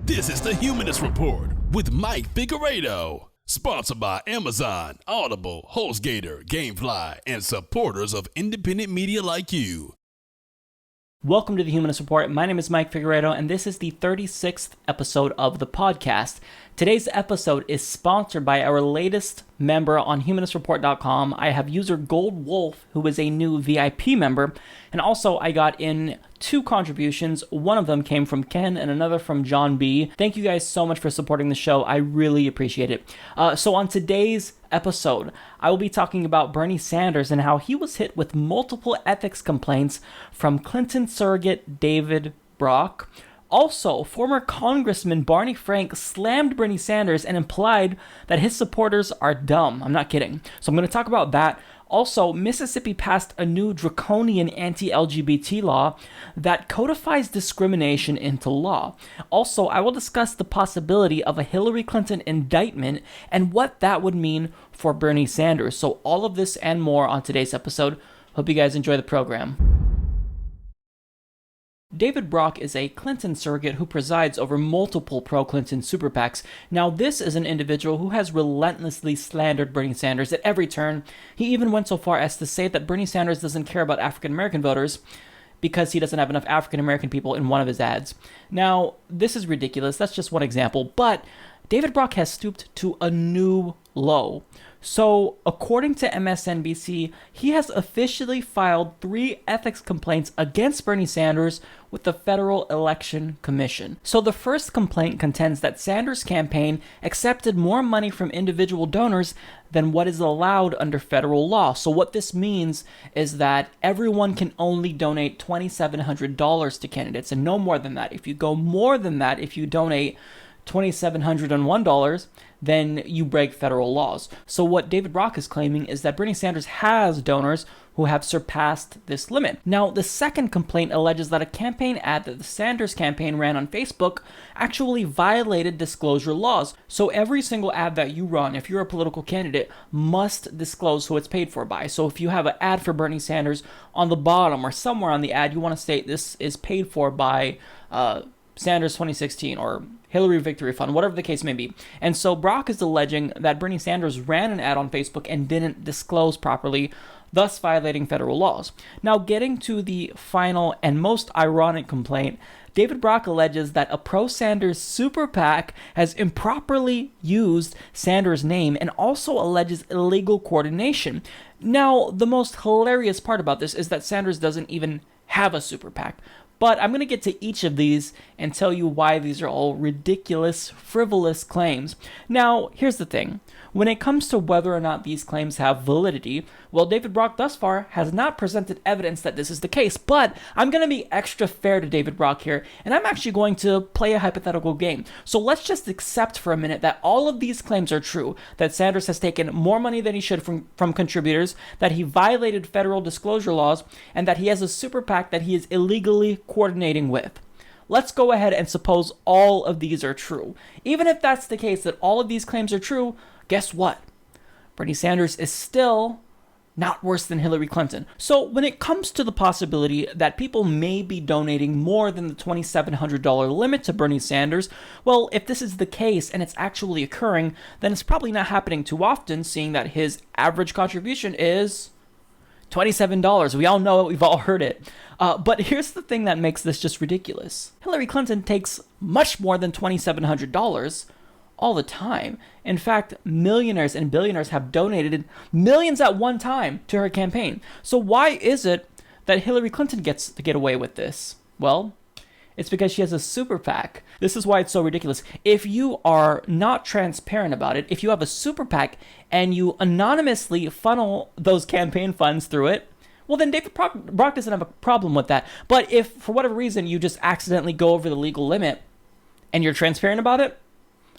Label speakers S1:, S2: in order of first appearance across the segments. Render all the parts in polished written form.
S1: This is the Humanist Report with Mike Figueredo, sponsored by Amazon, Audible, HostGator, GameFly, and supporters of independent media like you.
S2: Welcome to the Humanist Report. My name is Mike Figueredo, and this is the 36th episode of the podcast. Today's episode is sponsored by our latest member on humanistreport.com. I have user Gold Wolf, who is a new VIP member, and also I got in 2 contributions. One of them came from Ken and another from John B. Thank you guys so much for supporting the show. I really appreciate it. So on today's episode, I will be talking about Bernie Sanders and how he was hit with multiple ethics complaints from Clinton surrogate David Brock. Also, former Congressman Barney Frank slammed Bernie Sanders and implied that his supporters are dumb. I'm not kidding. So I'm going to talk about that. Also, Mississippi passed a new draconian anti-LGBT law that codifies discrimination into law. Also, I will discuss the possibility of a Hillary Clinton indictment and what that would mean for Bernie Sanders. So all of this and more on today's episode. Hope you guys enjoy the program. David Brock is a Clinton surrogate who presides over multiple pro-Clinton super PACs. Now, this is an individual who has relentlessly slandered Bernie Sanders at every turn. He even went so far as to say that Bernie Sanders doesn't care about African-American voters because he doesn't have enough African-American people in one of his ads. Now, this is ridiculous. That's just one example, but David Brock has stooped to a new low. So, according to MSNBC, he has officially filed 3 ethics complaints against Bernie Sanders with the Federal Election Commission. So the first complaint contends that Sanders' campaign accepted more money from individual donors than what is allowed under federal law. So what this means is that everyone can only donate $2,700 to candidates and no more than that. If you go more than that, if you donate $2,701, then you break federal laws. So what David Brock is claiming is that Bernie Sanders has donors who have surpassed this limit. Now, the second complaint alleges that a campaign ad that the Sanders campaign ran on Facebook actually violated disclosure laws. So every single ad that you run, if you're a political candidate, must disclose who it's paid for by. So if you have an ad for Bernie Sanders, on the bottom or somewhere on the ad, you want to state this is paid for by Sanders 2016 or Hillary Victory Fund, whatever the case may be. And so Brock is alleging that Bernie Sanders ran an ad on Facebook and didn't disclose properly, thus violating federal laws. Now, getting to the final and most ironic complaint, David Brock alleges that a pro-Sanders super PAC has improperly used Sanders' name and also alleges illegal coordination. Now, the most hilarious part about this is that Sanders doesn't even have a super PAC. But I'm going to get to each of these and tell you why these are all ridiculous, frivolous claims. Now, here's the thing. When it comes to whether or not these claims have validity, well, David Brock thus far has not presented evidence that this is the case. But I'm going to be extra fair to David Brock here, and I'm actually going to play a hypothetical game. So let's just accept for a minute that all of these claims are true, that Sanders has taken more money than he should from contributors, that he violated federal disclosure laws, and that he has a super PAC that he is illegally coordinating with. Let's go ahead and suppose all of these are true. Even if that's the case, that all of these claims are true, guess what? Bernie Sanders is still not worse than Hillary Clinton. So when it comes to the possibility that people may be donating more than the $2,700 limit to Bernie Sanders, well, if this is the case and it's actually occurring, then it's probably not happening too often, seeing that his average contribution is $27. We all know it. We've all heard it. But here's the thing that makes this just ridiculous. Hillary Clinton takes much more than $2,700 all the time. In fact, millionaires and billionaires have donated millions at one time to her campaign. So why is it that Hillary Clinton gets to get away with this? Well, it's because she has a super PAC. This is why it's so ridiculous. If you are not transparent about it, if you have a super PAC and you anonymously funnel those campaign funds through it, well, then David Brock doesn't have a problem with that. But if, for whatever reason, you just accidentally go over the legal limit and you're transparent about it,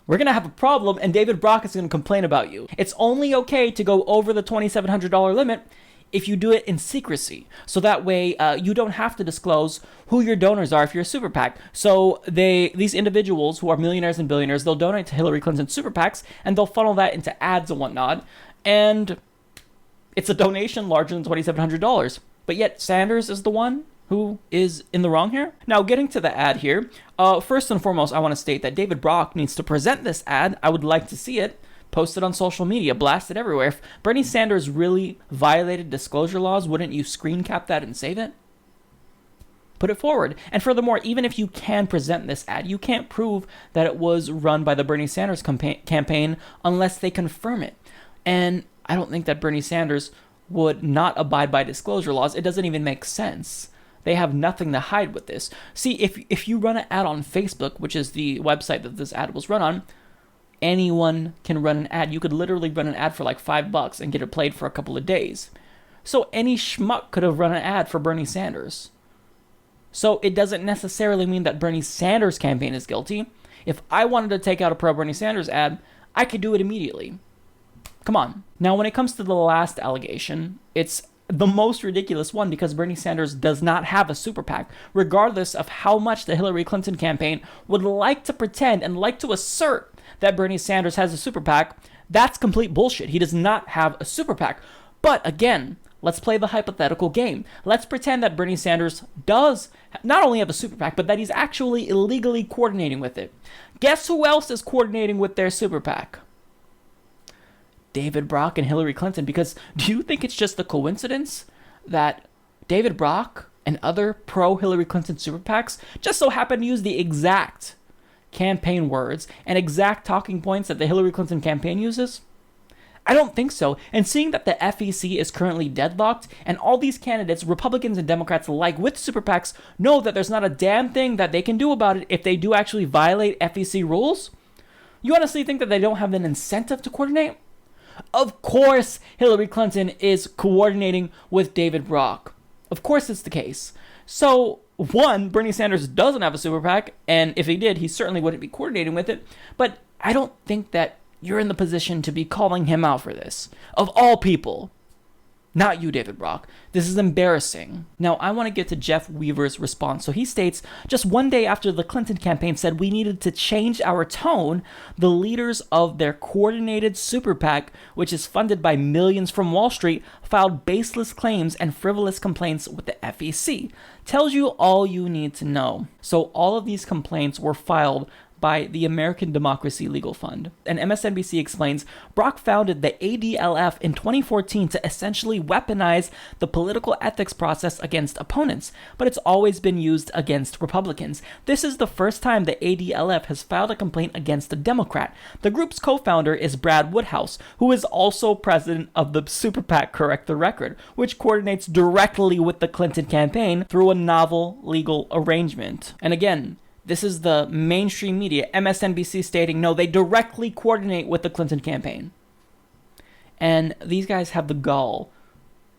S2: we're going to have a problem, and David Brock is going to complain about you. It's only okay to go over the $2,700 limit if you do it in secrecy. So that way, you don't have to disclose who your donors are if you're a super PAC. So these individuals who are millionaires and billionaires, they'll donate to Hillary Clinton's super PACs, and they'll funnel that into ads and whatnot. And it's a donation larger than $2,700. But yet Sanders is the one who is in the wrong here? Now, getting to the ad here, first and foremost, I want to state that David Brock needs to present this ad. I would like to see it. Post it on social media, blast it everywhere. If Bernie Sanders really violated disclosure laws, wouldn't you screen cap that and save it? Put it forward. And furthermore, even if you can present this ad, you can't prove that it was run by the Bernie Sanders campaign unless they confirm it. And I don't think that Bernie Sanders would not abide by disclosure laws. It doesn't even make sense. They have nothing to hide with this. See, if you run an ad on Facebook, which is the website that this ad was run on, anyone can run an ad. You could literally run an ad for like $5 and get it played for a couple of days. So any schmuck could have run an ad for Bernie Sanders. So it doesn't necessarily mean that Bernie Sanders' campaign is guilty. If I wanted to take out a pro-Bernie Sanders ad, I could do it immediately. Come on. Now, when it comes to the last allegation, it's the most ridiculous one because Bernie Sanders does not have a super PAC, regardless of how much the Hillary Clinton campaign would like to pretend and like to assert that Bernie Sanders has a super PAC. That's complete bullshit. He does not have a super PAC. But again, let's play the hypothetical game. Let's pretend that Bernie Sanders does not only have a super PAC, but that he's actually illegally coordinating with it. Guess who else is coordinating with their super PAC? David Brock and Hillary Clinton. Because do you think it's just a coincidence that David Brock and other pro-Hillary Clinton super PACs just so happen to use the exact campaign words and exact talking points that the Hillary Clinton campaign uses? I don't think so. And seeing that the FEC is currently deadlocked and all these candidates, Republicans and Democrats alike with super PACs, know that there's not a damn thing that they can do about it if they do actually violate FEC rules, you honestly think that they don't have an incentive to coordinate? Of course Hillary Clinton is coordinating with David Brock. Of course it's the case. So, one, Bernie Sanders doesn't have a super PAC, and if he did, he certainly wouldn't be coordinating with it. But I don't think that you're in the position to be calling him out for this. Of all people. Not you, David Brock. This is embarrassing. Now, I want to get to Jeff Weaver's response. So he states, just one day after the Clinton campaign said we needed to change our tone, the leaders of their coordinated super PAC, which is funded by millions from Wall Street, filed baseless claims and frivolous complaints with the FEC. Tells you all you need to know. So all of these complaints were filed by the American Democracy Legal Fund. And MSNBC explains, Brock founded the ADLF in 2014 to essentially weaponize the political ethics process against opponents, but it's always been used against Republicans. This is the first time the ADLF has filed a complaint against a Democrat. The group's co-founder is Brad Woodhouse, who is also president of the super PAC Correct the Record, which coordinates directly with the Clinton campaign through a novel legal arrangement. And again, this is the mainstream media, MSNBC, stating, no, they directly coordinate with the Clinton campaign. And these guys have the gall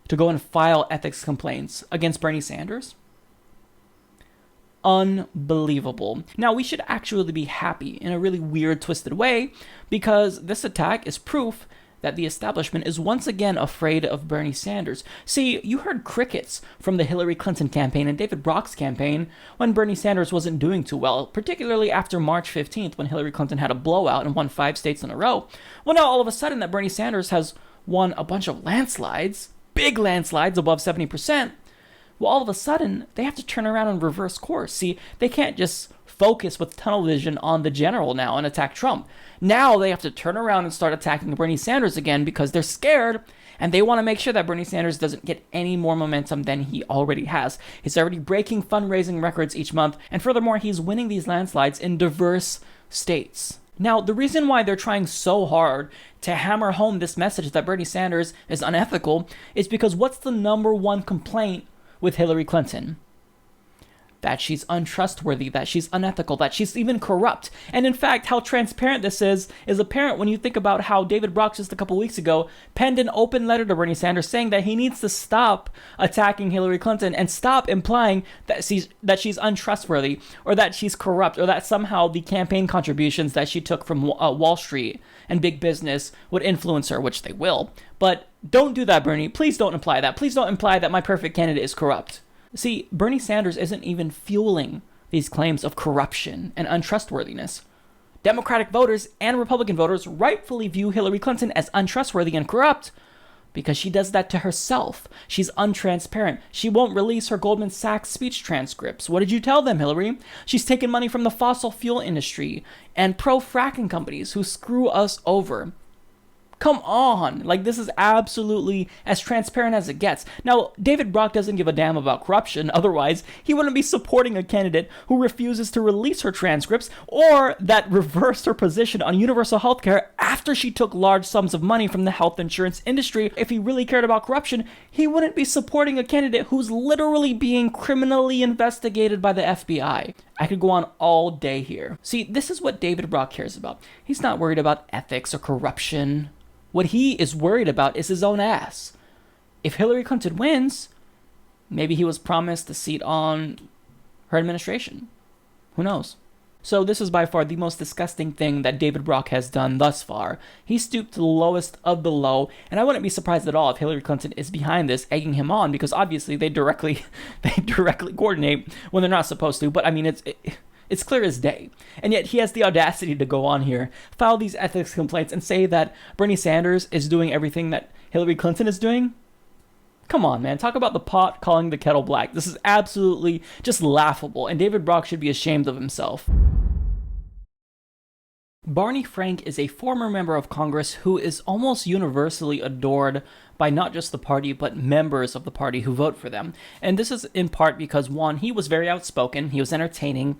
S2: to go and file ethics complaints against Bernie Sanders? Unbelievable. Now, we should actually be happy in a really weird, twisted way, because this attack is proof that the establishment is once again afraid of Bernie Sanders. See, you heard crickets from the Hillary Clinton campaign and David Brock's campaign when Bernie Sanders wasn't doing too well, particularly after March 15th when Hillary Clinton had a blowout and won 5 states in a row. Well, now all of a sudden that Bernie Sanders has won a bunch of landslides, big landslides above 70%, well, all of a sudden they have to turn around and reverse course. See, they can't just focus with tunnel vision on the general now and attack Trump. Now they have to turn around and start attacking Bernie Sanders again because they're scared and they want to make sure that Bernie Sanders doesn't get any more momentum than he already has. He's already breaking fundraising records each month, and furthermore, he's winning these landslides in diverse states. Now, the reason why they're trying so hard to hammer home this message that Bernie Sanders is unethical is because what's the number one complaint with Hillary Clinton? That she's untrustworthy, that she's unethical, that she's even corrupt. And in fact, how transparent this is apparent when you think about how David Brock just a couple weeks ago penned an open letter to Bernie Sanders saying that he needs to stop attacking Hillary Clinton and stop implying that she's untrustworthy or that she's corrupt or that somehow the campaign contributions that she took from Wall Street and big business would influence her, which they will. But don't do that, Bernie. Please don't imply that. Please don't imply that my perfect candidate is corrupt. See, Bernie Sanders isn't even fueling these claims of corruption and untrustworthiness. Democratic voters and Republican voters rightfully view Hillary Clinton as untrustworthy and corrupt, because she does that to herself. She's untransparent. She won't release her Goldman Sachs speech transcripts. What did you tell them, Hillary? She's taken money from the fossil fuel industry and pro-fracking companies who screw us over. Come on, like this is absolutely as transparent as it gets. Now, David Brock doesn't give a damn about corruption, otherwise he wouldn't be supporting a candidate who refuses to release her transcripts or that reversed her position on universal health care after she took large sums of money from the health insurance industry. If he really cared about corruption, he wouldn't be supporting a candidate who's literally being criminally investigated by the FBI. I could go on all day here. See, this is what David Brock cares about. He's not worried about ethics or corruption. What he is worried about is his own ass. If Hillary Clinton wins, maybe he was promised a seat on her administration. Who knows? So this is by far the most disgusting thing that David Brock has done thus far. He stooped to the lowest of the low, and I wouldn't be surprised at all if Hillary Clinton is behind this, egging him on, because obviously they directly coordinate when they're not supposed to. But I mean, it's clear as day. And yet he has the audacity to go on here, file these ethics complaints, and say that Bernie Sanders is doing everything that Hillary Clinton is doing? Come on, man. Talk about the pot calling the kettle black. This is absolutely just laughable, and David Brock should be ashamed of himself. Barney Frank is a former member of Congress who is almost universally adored by not just the party, but members of the party who vote for them. And this is in part because, one, he was very outspoken, he was entertaining,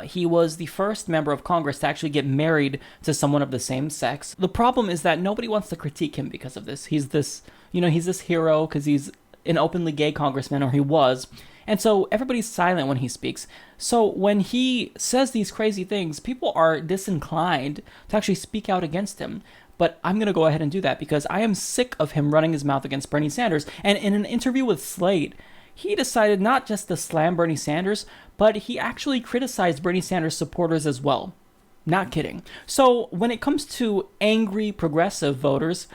S2: he was the first member of Congress to actually get married to someone of the same sex. The problem is that nobody wants to critique him because of this. He's this hero because he's an openly gay congressman, or he was. And so everybody's silent when he speaks. So when he says these crazy things, people are disinclined to actually speak out against him. But I'm going to go ahead and do that because I am sick of him running his mouth against Bernie Sanders. And in an interview with Slate, he decided not just to slam Bernie Sanders, but he actually criticized Bernie Sanders supporters as well. Not kidding. So when it comes to angry progressive voters,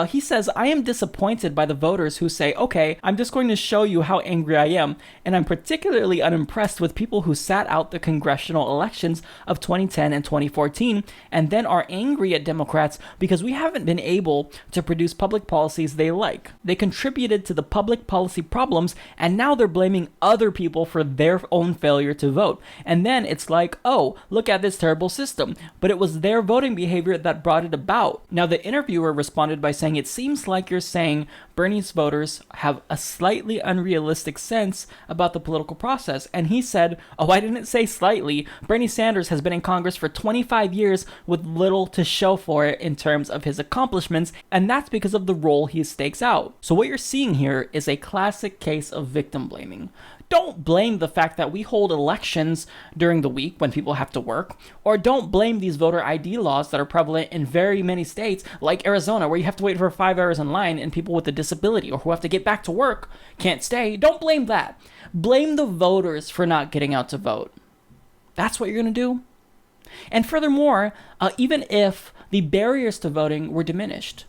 S2: he says, I am disappointed by the voters who say, okay, I'm just going to show you how angry I am, and I'm particularly unimpressed with people who sat out the congressional elections of 2010 and 2014, and then are angry at Democrats because we haven't been able to produce public policies they like. They contributed to the public policy problems, and now they're blaming other people for their own failure to vote. And then it's like, oh, look at this terrible system, but it was their voting behavior that brought it about. Now, the interviewer responded by saying, it seems like you're saying Bernie's voters have a slightly unrealistic sense about the political process. And he said, oh, I didn't say slightly. Bernie Sanders has been in Congress for 25 years with little to show for it in terms of his accomplishments, and that's because of the role he stakes out. So what you're seeing here is a classic case of victim blaming. Don't blame the fact that we hold elections during the week when people have to work, or don't blame these voter ID laws that are prevalent in very many states, like Arizona, where you have to wait for 5 hours in line and people with a disability or who have to get back to work can't stay. Don't blame that. Blame the voters for not getting out to vote. That's what you're going to do? And furthermore, even if the barriers to voting were diminished,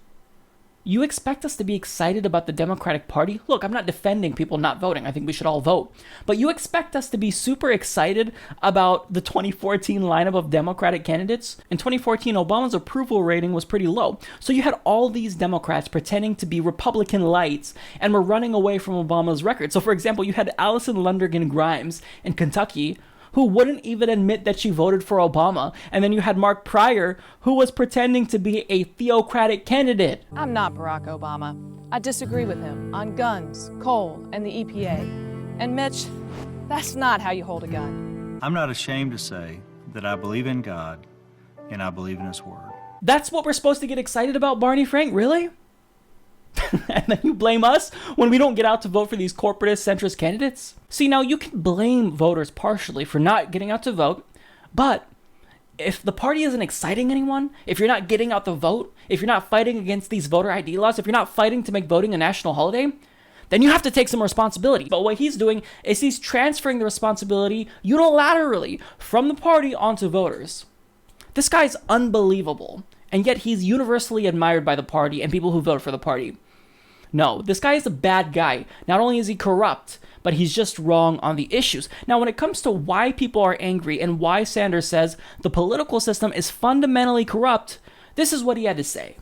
S2: you expect us to be excited about the Democratic Party? Look, I'm not defending people not voting. I think we should all vote. But you expect us to be super excited about the 2014 lineup of Democratic candidates? In 2014, Obama's approval rating was pretty low. So you had all these Democrats pretending to be Republican lights and were running away from Obama's record. So for example, you had Allison Lundergan Grimes in Kentucky, who wouldn't even admit that she voted for Obama. And then you had Mark Pryor, who was pretending to be a theocratic candidate.
S3: I'm not Barack Obama. I disagree with him on guns, coal, and the EPA. And Mitch, that's not how you hold a gun.
S4: I'm not ashamed to say that I believe in God and I believe in His Word.
S2: That's what we're supposed to get excited about, Barney Frank? Really? And then you blame us when we don't get out to vote for these corporatist centrist candidates? See, now you can blame voters partially for not getting out to vote, but if the party isn't exciting anyone, if you're not getting out to vote, if you're not fighting against these voter ID laws, if you're not fighting to make voting a national holiday, then you have to take some responsibility. But what he's doing is he's transferring the responsibility unilaterally from the party onto voters. This guy's unbelievable. And yet he's universally admired by the party and people who vote for the party. No, this guy is a bad guy. Not only is he corrupt, but he's just wrong on the issues. Now, when it comes to why people are angry and why Sanders says the political system is fundamentally corrupt, this is what he had to say.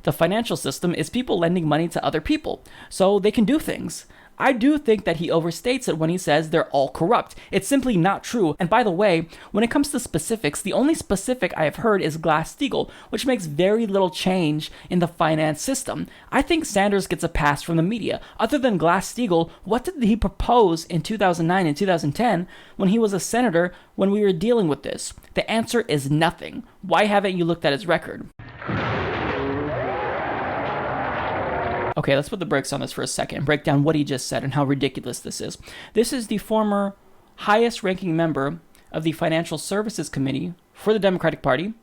S2: the financial system is people lending money to other people so they can do things. I do think that he overstates it when he says they're all corrupt. It's simply not true. And by the way, when it comes to specifics, the only specific I have heard is Glass-Steagall, which makes very little change in the finance system. I think Sanders gets a pass from the media. Other than Glass-Steagall, what did he propose in 2009 and 2010 when he was a senator when we were dealing with this? The answer is nothing. Why haven't you looked at his record? Okay, let's put the brakes on this for a second and break down what he just said and how ridiculous this is. This is the former highest-ranking member of the Financial Services Committee for the Democratic Party,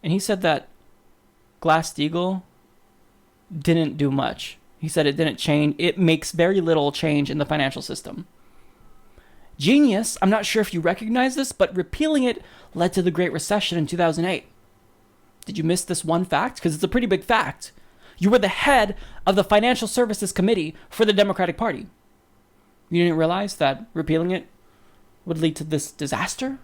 S2: and he said that Glass-Steagall didn't do much. He said it didn't change. It makes very little change in the financial system. Genius. I'm not sure if you recognize this, but repealing it led to the Great Recession in 2008. Did you miss this one fact? Because it's a pretty big fact. You were the head of the Financial Services Committee for the Democratic Party. You didn't realize that repealing it would lead to this disaster?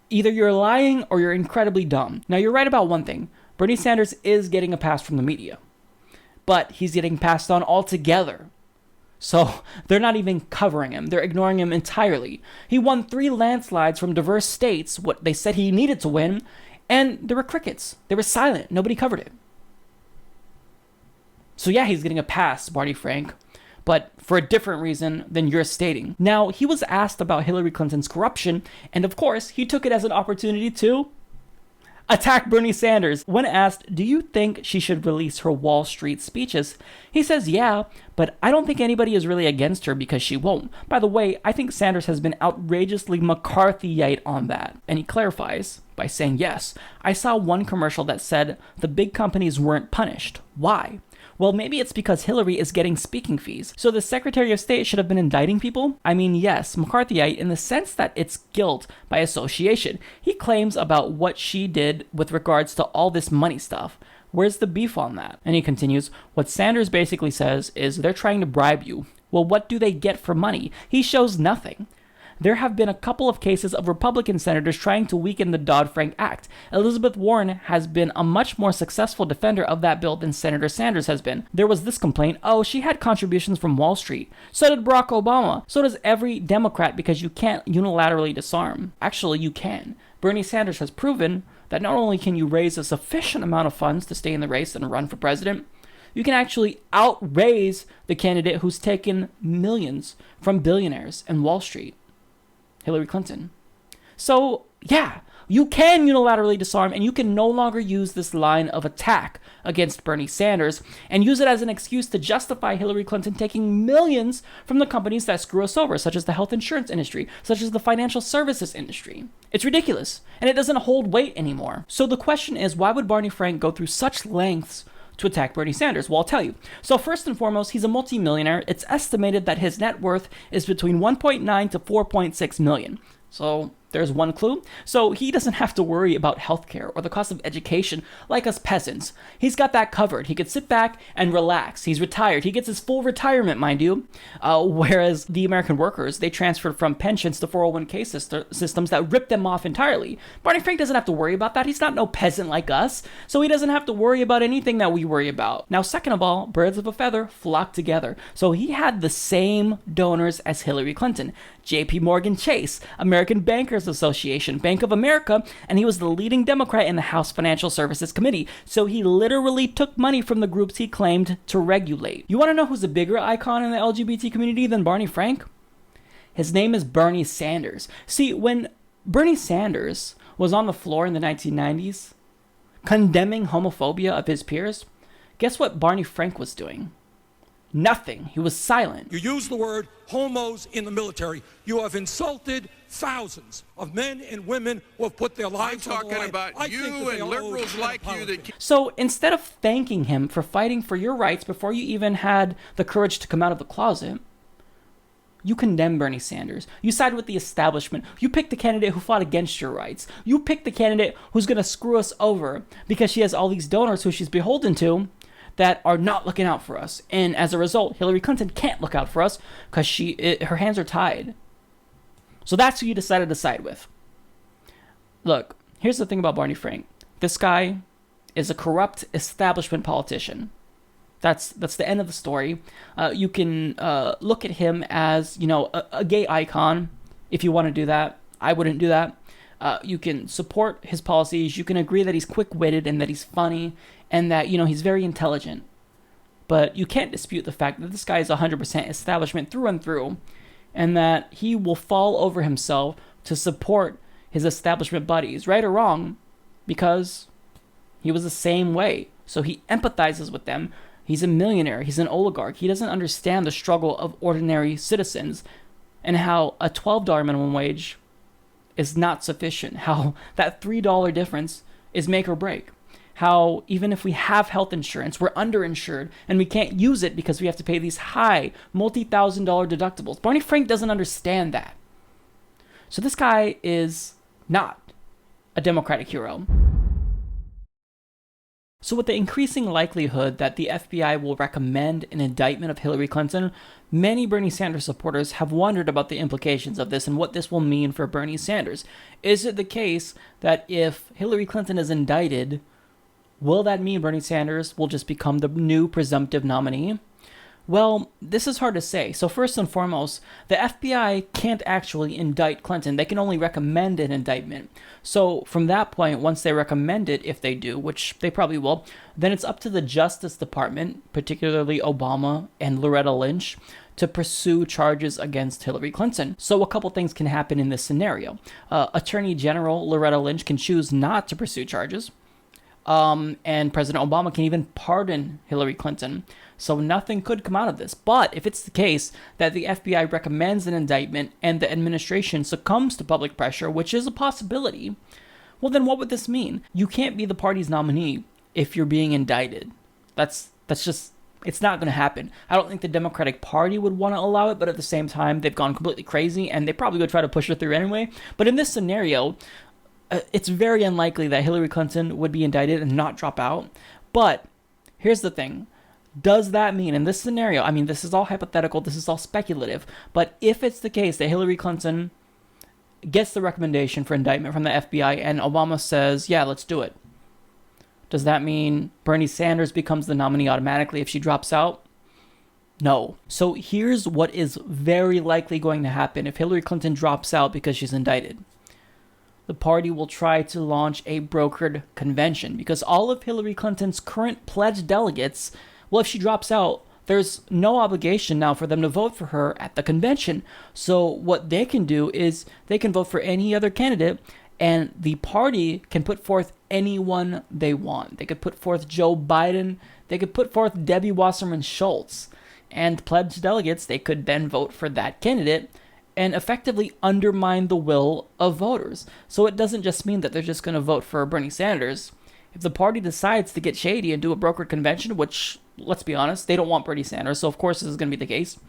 S2: Either you're lying or you're incredibly dumb. Now, you're right about one thing. Bernie Sanders is getting a pass from the media. But he's getting passed on altogether. So they're not even covering him. They're ignoring him entirely. He won 3 landslides from diverse states, what they said he needed to win, and there were crickets. They were silent. Nobody covered it. So yeah, he's getting a pass, Barney Frank, but for a different reason than you're stating. Now, he was asked about Hillary Clinton's corruption, and of course, he took it as an opportunity to attack Bernie Sanders. When asked, do you think she should release her Wall Street speeches? He says, yeah, but I don't think anybody is really against her because she won't. By the way, I think Sanders has been outrageously McCarthyite on that. And he clarifies by saying, yes, I saw one commercial that said the big companies weren't punished. Why? Well, maybe it's because Hillary is getting speaking fees. So the Secretary of State should have been indicting people? I mean, yes, McCarthyite in the sense that it's guilt by association. He claims about what she did with regards to all this money stuff. Where's the beef on that? And he continues, what Sanders basically says is they're trying to bribe you. Well, what do they get for money? He shows nothing. There have been a couple of cases of Republican senators trying to weaken the Dodd-Frank Act. Elizabeth Warren has been a much more successful defender of that bill than Senator Sanders has been. There was this complaint, oh, she had contributions from Wall Street. So did Barack Obama. So does every Democrat because you can't unilaterally disarm. Actually, you can. Bernie Sanders has proven that not only can you raise a sufficient amount of funds to stay in the race and run for president, you can actually outraise the candidate who's taken millions from billionaires and Wall Street. Hillary Clinton. So, yeah, you can unilaterally disarm, and you can no longer use this line of attack against Bernie Sanders and use it as an excuse to justify Hillary Clinton taking millions from the companies that screw us over, such as the health insurance industry, such as the financial services industry. It's ridiculous, and it doesn't hold weight anymore. So the question is, why would Barney Frank go through such lengths to attack Bernie Sanders? Well, I'll tell you. So first and foremost, he's a multimillionaire. It's estimated that his net worth is between 1.9 to 4.6 million. So there's one clue. So he doesn't have to worry about healthcare or the cost of education like us peasants. He's got that covered. He could sit back and relax. He's retired. He gets his full retirement, mind you. Whereas the American workers, they transferred from pensions to 401k systems that ripped them off entirely. Barney Frank doesn't have to worry about that. He's not no peasant like us. So he doesn't have to worry about anything that we worry about. Now, second of all, birds of a feather flock together. So he had the same donors as Hillary Clinton. JP Morgan Chase, American Bankers Association, Bank of America, and he was the leading Democrat in the House Financial Services Committee. So he literally took money from the groups he claimed to regulate. You want to know who's a bigger icon in the LGBT community than Barney Frank? His name is Bernie Sanders. See, when Bernie Sanders was on the floor in the 1990s, condemning homophobia of his peers, guess what Barney Frank was doing? Nothing. He was silent.
S5: You use the word homos in the military. You have insulted thousands of men and women who have put their lives on the line.
S6: I'm talking about you and liberals like you that...
S2: So instead of thanking him for fighting for your rights before you even had the courage to come out of the closet, you condemn Bernie Sanders. You side with the establishment. You pick the candidate who fought against your rights. You pick the candidate who's going to screw us over because she has all these donors who she's beholden to that are not looking out for us. And as a result, Hillary Clinton can't look out for us because her hands are tied. So that's who you decided to side with. Look, here's the thing about Barney Frank. This guy is a corrupt establishment politician. That's the end of the story. You can look at him as, a gay icon if you want to do that. I wouldn't do that. You can support his policies. You can agree that he's quick-witted and that he's funny and that, he's very intelligent. But you can't dispute the fact that this guy is 100% establishment through and through, and that he will fall over himself to support his establishment buddies, right or wrong, because he was the same way. So he empathizes with them. He's a millionaire. He's an oligarch. He doesn't understand the struggle of ordinary citizens and how a $12 minimum wage is not sufficient. How that $3 difference is make or break. How even if we have health insurance, we're underinsured and we can't use it because we have to pay these high multi-$1,000 deductibles. Barney Frank doesn't understand that. So this guy is not a Democratic hero. So with the increasing likelihood that the FBI will recommend an indictment of Hillary Clinton, many Bernie Sanders supporters have wondered about the implications of this and what this will mean for Bernie Sanders. Is it the case that if Hillary Clinton is indicted, will that mean Bernie Sanders will just become the new presumptive nominee? Well, this is hard to say. So first and foremost, the FBI can't actually indict Clinton. They can only recommend an indictment. So from that point, once they recommend it, if they do, which they probably will, then it's up to the Justice Department, particularly Obama and Loretta Lynch, to pursue charges against Hillary Clinton. So a couple things can happen in this scenario. Attorney General Loretta Lynch can choose not to pursue charges. And President Obama can even pardon Hillary Clinton. So nothing could come out of this. But if it's the case that the FBI recommends an indictment and the administration succumbs to public pressure, which is a possibility, well then what would this mean? You can't be the party's nominee if you're being indicted. That's just, it's not going to happen. I don't think the Democratic Party would want to allow it, but at the same time, they've gone completely crazy and they probably would try to push it through anyway. But in this scenario, it's very unlikely that Hillary Clinton would be indicted and not drop out. But here's the thing. Does that mean, in this scenario, I mean, this is all hypothetical, this is all speculative, but if it's the case that Hillary Clinton gets the recommendation for indictment from the FBI and Obama says, yeah, let's do it, does that mean Bernie Sanders becomes the nominee automatically if she drops out? No. So here's what is very likely going to happen if Hillary Clinton drops out because she's indicted. The party will try to launch a brokered convention because all of Hillary Clinton's current pledged delegates, well, if she drops out, there's no obligation now for them to vote for her at the convention. So what they can do is they can vote for any other candidate and the party can put forth anyone they want. They could put forth Joe Biden. They could put forth Debbie Wasserman Schultz. And pledged delegates, they could then vote for that candidate and effectively undermine the will of voters. So it doesn't just mean that they're just going to vote for Bernie Sanders. If the party decides to get shady and do a brokered convention, which, let's be honest, they don't want Bernie Sanders, so of course this is going to be the case,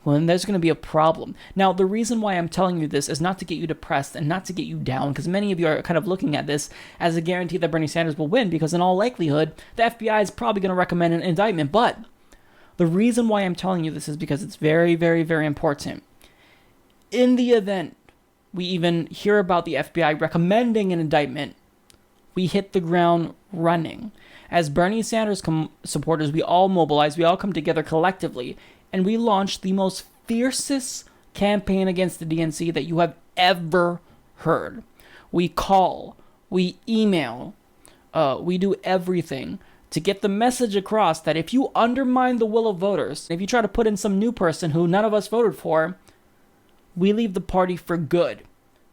S2: well, then there's going to be a problem. Now, the reason why I'm telling you this is not to get you depressed and not to get you down, because many of you are kind of looking at this as a guarantee that Bernie Sanders will win, because in all likelihood, the FBI is probably going to recommend an indictment. But the reason why I'm telling you this is because it's very, very, very important. In the event we even hear about the FBI recommending an indictment, we hit the ground running. As Bernie Sanders supporters, we all mobilize, we all come together collectively, and we launch the most fiercest campaign against the DNC that you have ever heard. We call, we email, we do everything to get the message across that if you undermine the will of voters, if you try to put in some new person who none of us voted for, we leave the party for good.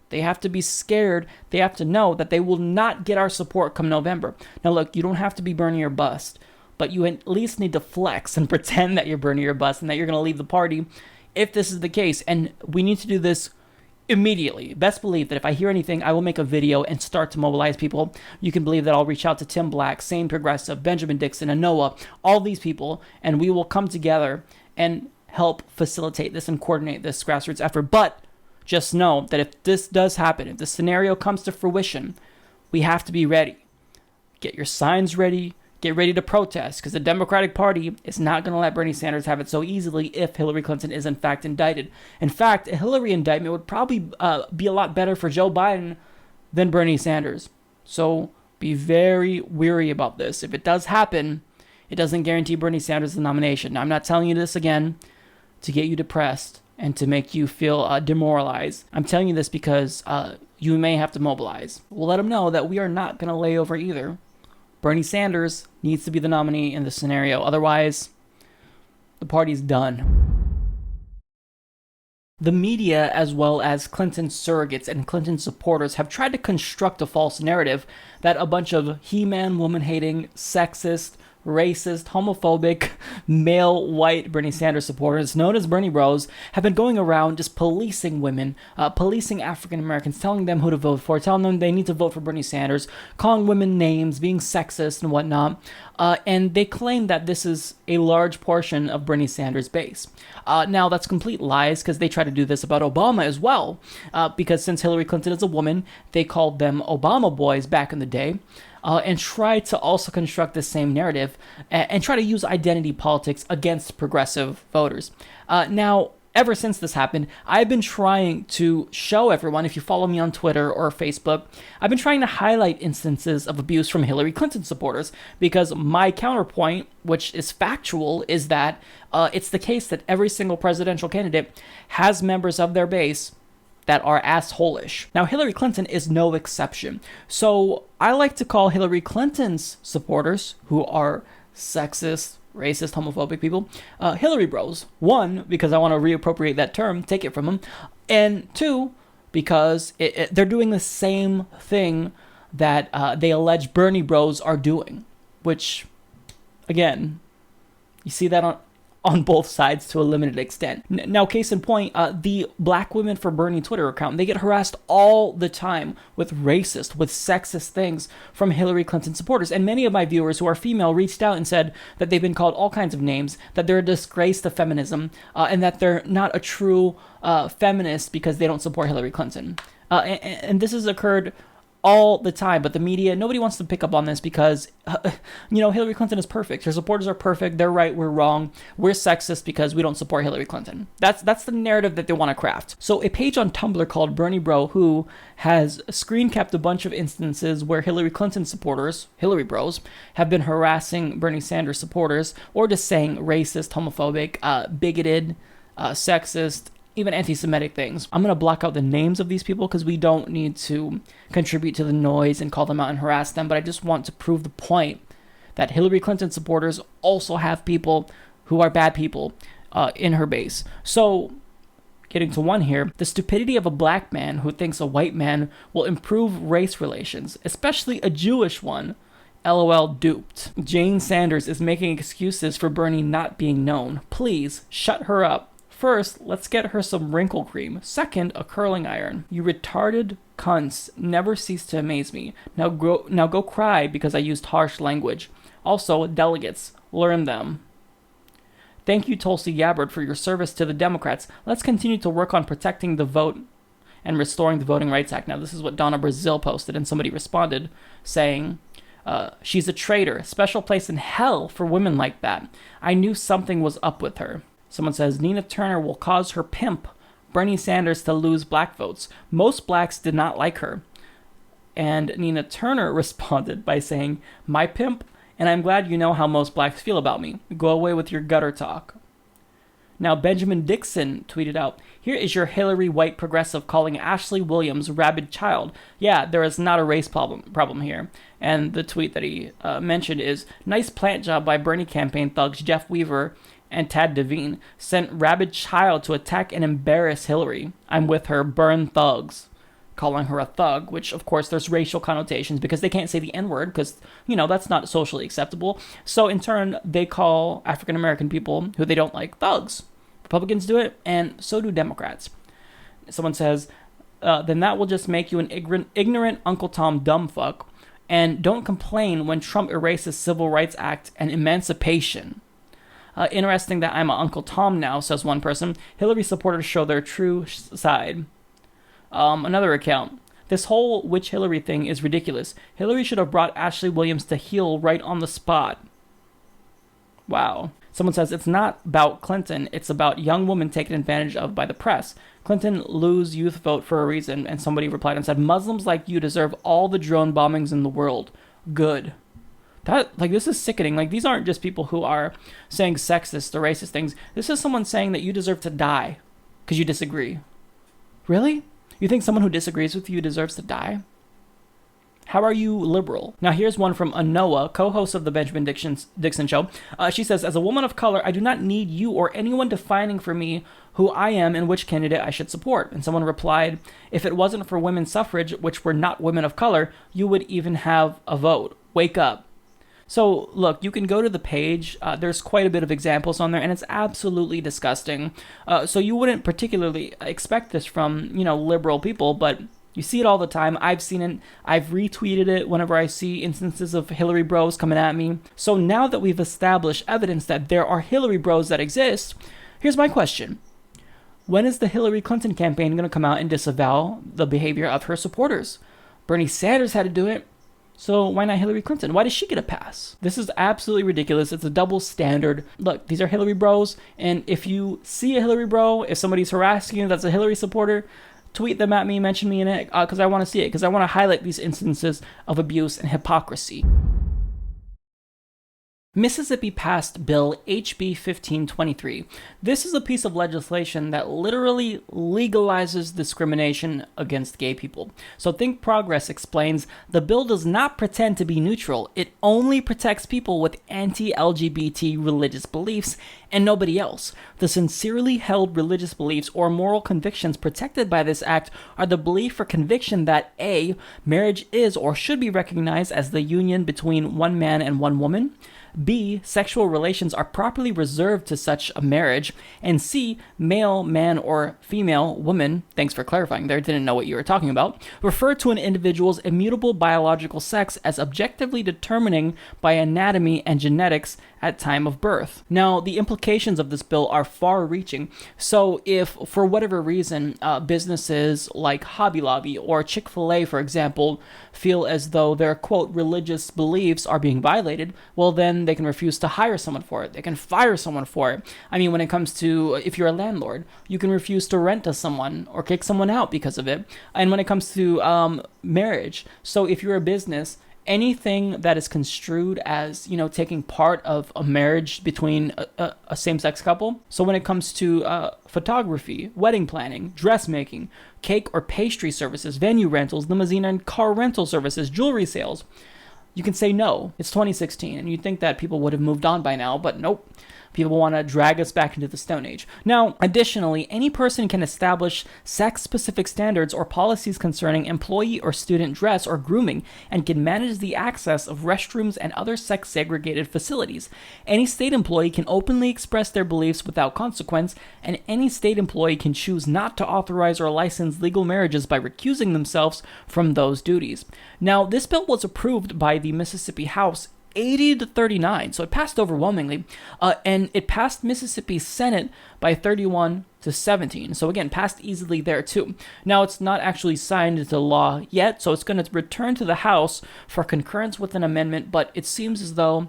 S2: They have to be scared. They have to know that they will not get our support come November. Now look, you don't have to be Bernie or bust, but you at least need to flex and pretend that you're Bernie or bust and that you're going to leave the party if this is the case. And we need to do this immediately. Best believe that if I hear anything, I will make a video and start to mobilize people. You can believe that I'll reach out to Tim Black, Sane Progressive, Benjamin Dixon, and Noah, all these people, and we will come together and help facilitate this and coordinate this grassroots effort. But just know that if this does happen, if the scenario comes to fruition, we have to be ready. Get your signs ready. Get ready to protest, because the Democratic Party is not going to let Bernie Sanders have it so easily if Hillary Clinton is in fact indicted. In fact, a Hillary indictment would probably be a lot better for Joe Biden than Bernie Sanders. So Be very weary about this. If it does happen, it doesn't guarantee Bernie Sanders the nomination. Now, I'm not telling you this again to get you depressed and to make you feel demoralized. I'm telling you this because you may have to mobilize. We'll let them know that we are not going to lay over either. Bernie Sanders needs to be the nominee in this scenario. Otherwise, the party's done. The media, as well as Clinton's surrogates and Clinton's supporters, have tried to construct a false narrative that a bunch of he-man, woman-hating, sexist, racist, homophobic, male, white Bernie Sanders supporters, known as Bernie Bros, have been going around just policing women, policing African Americans, telling them who to vote for, telling them they need to vote for Bernie Sanders, calling women names, being sexist and whatnot. And they claim that this is a large portion of Bernie Sanders' base. Now, that's complete lies, because they try to do this about Obama as well, because since Hillary Clinton is a woman, they called them Obama boys back in the day. And try to also construct the same narrative and try to use identity politics against progressive voters. Now, ever since this happened, I've been trying to show everyone, if you follow me on Twitter or Facebook, I've been trying to highlight instances of abuse from Hillary Clinton supporters, because my counterpoint, which is factual, is that it's the case that every single presidential candidate has members of their base that are asshole-ish. Now, Hillary Clinton is no exception. So I like to call Hillary Clinton's supporters, who are sexist, racist, homophobic people, Hillary Bros. One, because I want to reappropriate that term, take it from them. And two, because they're doing the same thing that they allege Bernie Bros are doing. Which, again, you see that on both sides to a limited extent. Now, case in point, the Black Women for Bernie Twitter account, they get harassed all the time with racist, with sexist things from Hillary Clinton supporters. And many of my viewers who are female reached out and said that they've been called all kinds of names, that they're a disgrace to feminism, and that they're not a true feminist because they don't support Hillary Clinton. And this has occurred all the time, but the media, nobody wants to pick up on this because, Hillary Clinton is perfect. Her supporters are perfect. They're right. We're wrong. We're sexist because we don't support Hillary Clinton. That's the narrative that they want to craft. So a page on Tumblr called Bernie Bro, who has screen capped a bunch of instances where Hillary Clinton supporters, Hillary Bros, have been harassing Bernie Sanders supporters, or just saying racist, homophobic, bigoted, sexist, even anti-Semitic things. I'm going to block out the names of these people because we don't need to contribute to the noise and call them out and harass them, but I just want to prove the point that Hillary Clinton supporters also have people who are bad people in her base. So, getting to one here, the stupidity of a black man who thinks a white man will improve race relations, especially a Jewish one. LOL duped. Jane Sanders is making excuses for Bernie not being known. Please, shut her up. First, let's get her some wrinkle cream. Second, a curling iron. You retarded cunts never cease to amaze me. Now go cry because I used harsh language. Also, delegates, learn them. Thank you, Tulsi Gabbard, for your service to the Democrats. Let's continue to work on protecting the vote and restoring the Voting Rights Act. Now, this is what Donna Brazil posted, and somebody responded saying, she's a traitor. Special place in hell for women like that. I knew something was up with her. Someone says, Nina Turner will cause her pimp, Bernie Sanders, to lose black votes. Most blacks did not like her. And Nina Turner responded by saying, my pimp, and I'm glad you know how most blacks feel about me. Go away with your gutter talk. Now, Benjamin Dixon tweeted out, here is your Hillary white progressive calling Ashley Williams rabid child. Yeah, there is not a race problem here. And the tweet that he mentioned is, nice plant job by Bernie campaign thugs Jeff Weaver and Tad Devine, sent rabid child to attack and embarrass Hillary. I'm with her, burn thugs. Calling her a thug, which of course there's racial connotations because they can't say the N-word because, that's not socially acceptable. So in turn, they call African American people who they don't like thugs. Republicans do it, and so do Democrats. Someone says, then that will just make you an ignorant Uncle Tom dumb fuck, and don't complain when Trump erases Civil Rights Act and emancipation. Interesting that I'm an Uncle Tom now, says one person. Hillary supporters show their true side. Another account. This whole witch Hillary thing is ridiculous. Hillary should have brought Ashley Williams to heel right on the spot. Wow. Someone says, it's not about Clinton, it's about young women taken advantage of by the press. Clinton lose youth vote for a reason, and somebody replied and said, Muslims like you deserve all the drone bombings in the world. good. That, like, this is sickening. Like, these aren't just people who are saying sexist or racist things. This is someone saying that you deserve to die because you disagree. Really? You think someone who disagrees with you deserves to die? How are you liberal? Now, here's one from Anoa, co-host of the Benjamin Dixon Show. She says, as a woman of color, I do not need you or anyone defining for me who I am and which candidate I should support. And someone replied, if it wasn't for women's suffrage, which were not women of color, you would even have a vote. Wake up. So, look, you can go to the page. There's quite a bit of examples on there, and it's absolutely disgusting. So you wouldn't particularly expect this from, liberal people, but you see it all the time. I've seen it. I've retweeted it whenever I see instances of Hillary bros coming at me. So now that we've established evidence that there are Hillary bros that exist, here's my question. When is the Hillary Clinton campaign going to come out and disavow the behavior of her supporters? Bernie Sanders had to do it. So why not Hillary Clinton? Why does she get a pass? This is absolutely ridiculous. It's a double standard. Look, these are Hillary bros, and if you see a Hillary bro, if somebody's harassing you that's a Hillary supporter, tweet them at me, mention me in it, because I want to see it, because I want to highlight these instances of abuse and hypocrisy. Mississippi passed Bill HB 1523. This is a piece of legislation that literally legalizes discrimination against gay people. So Think Progress explains, the bill does not pretend to be neutral. It only protects people with anti-LGBT religious beliefs and nobody else. The sincerely held religious beliefs or moral convictions protected by this act are the belief or conviction that A, marriage is or should be recognized as the union between one man and one woman, B, sexual relations are properly reserved to such a marriage, and C, male, man, or female, woman, thanks for clarifying there, didn't know what you were talking about, refer to an individual's immutable biological sex as objectively determining by anatomy and genetics at time of birth. Now, the implications of this bill are far-reaching. So if, for whatever reason, businesses like Hobby Lobby or Chick-fil-A, for example, feel as though their, quote, religious beliefs are being violated, well, then they can refuse to hire someone for it. They can fire someone for it. I mean, when it comes to, if you're a landlord, you can refuse to rent to someone or kick someone out because of it. And when it comes to marriage, so if you're a business, anything that is construed as, taking part of a marriage between a same-sex couple. So when it comes to photography, wedding planning, dressmaking, cake or pastry services, venue rentals, limousine and car rental services, jewelry sales, you can say no. It's 2016, and you'd think that people would have moved on by now, but nope. People want to drag us back into the Stone Age. Now, additionally, any person can establish sex-specific standards or policies concerning employee or student dress or grooming and can manage the access of restrooms and other sex-segregated facilities. Any state employee can openly express their beliefs without consequence, and any state employee can choose not to authorize or license legal marriages by recusing themselves from those duties. Now, this bill was approved by the Mississippi House 80-39, so it passed overwhelmingly, and it passed Mississippi Senate by 31-17, so again, passed easily there too. Now, it's not actually signed into law yet, so it's going to return to the House for concurrence with an amendment, but it seems as though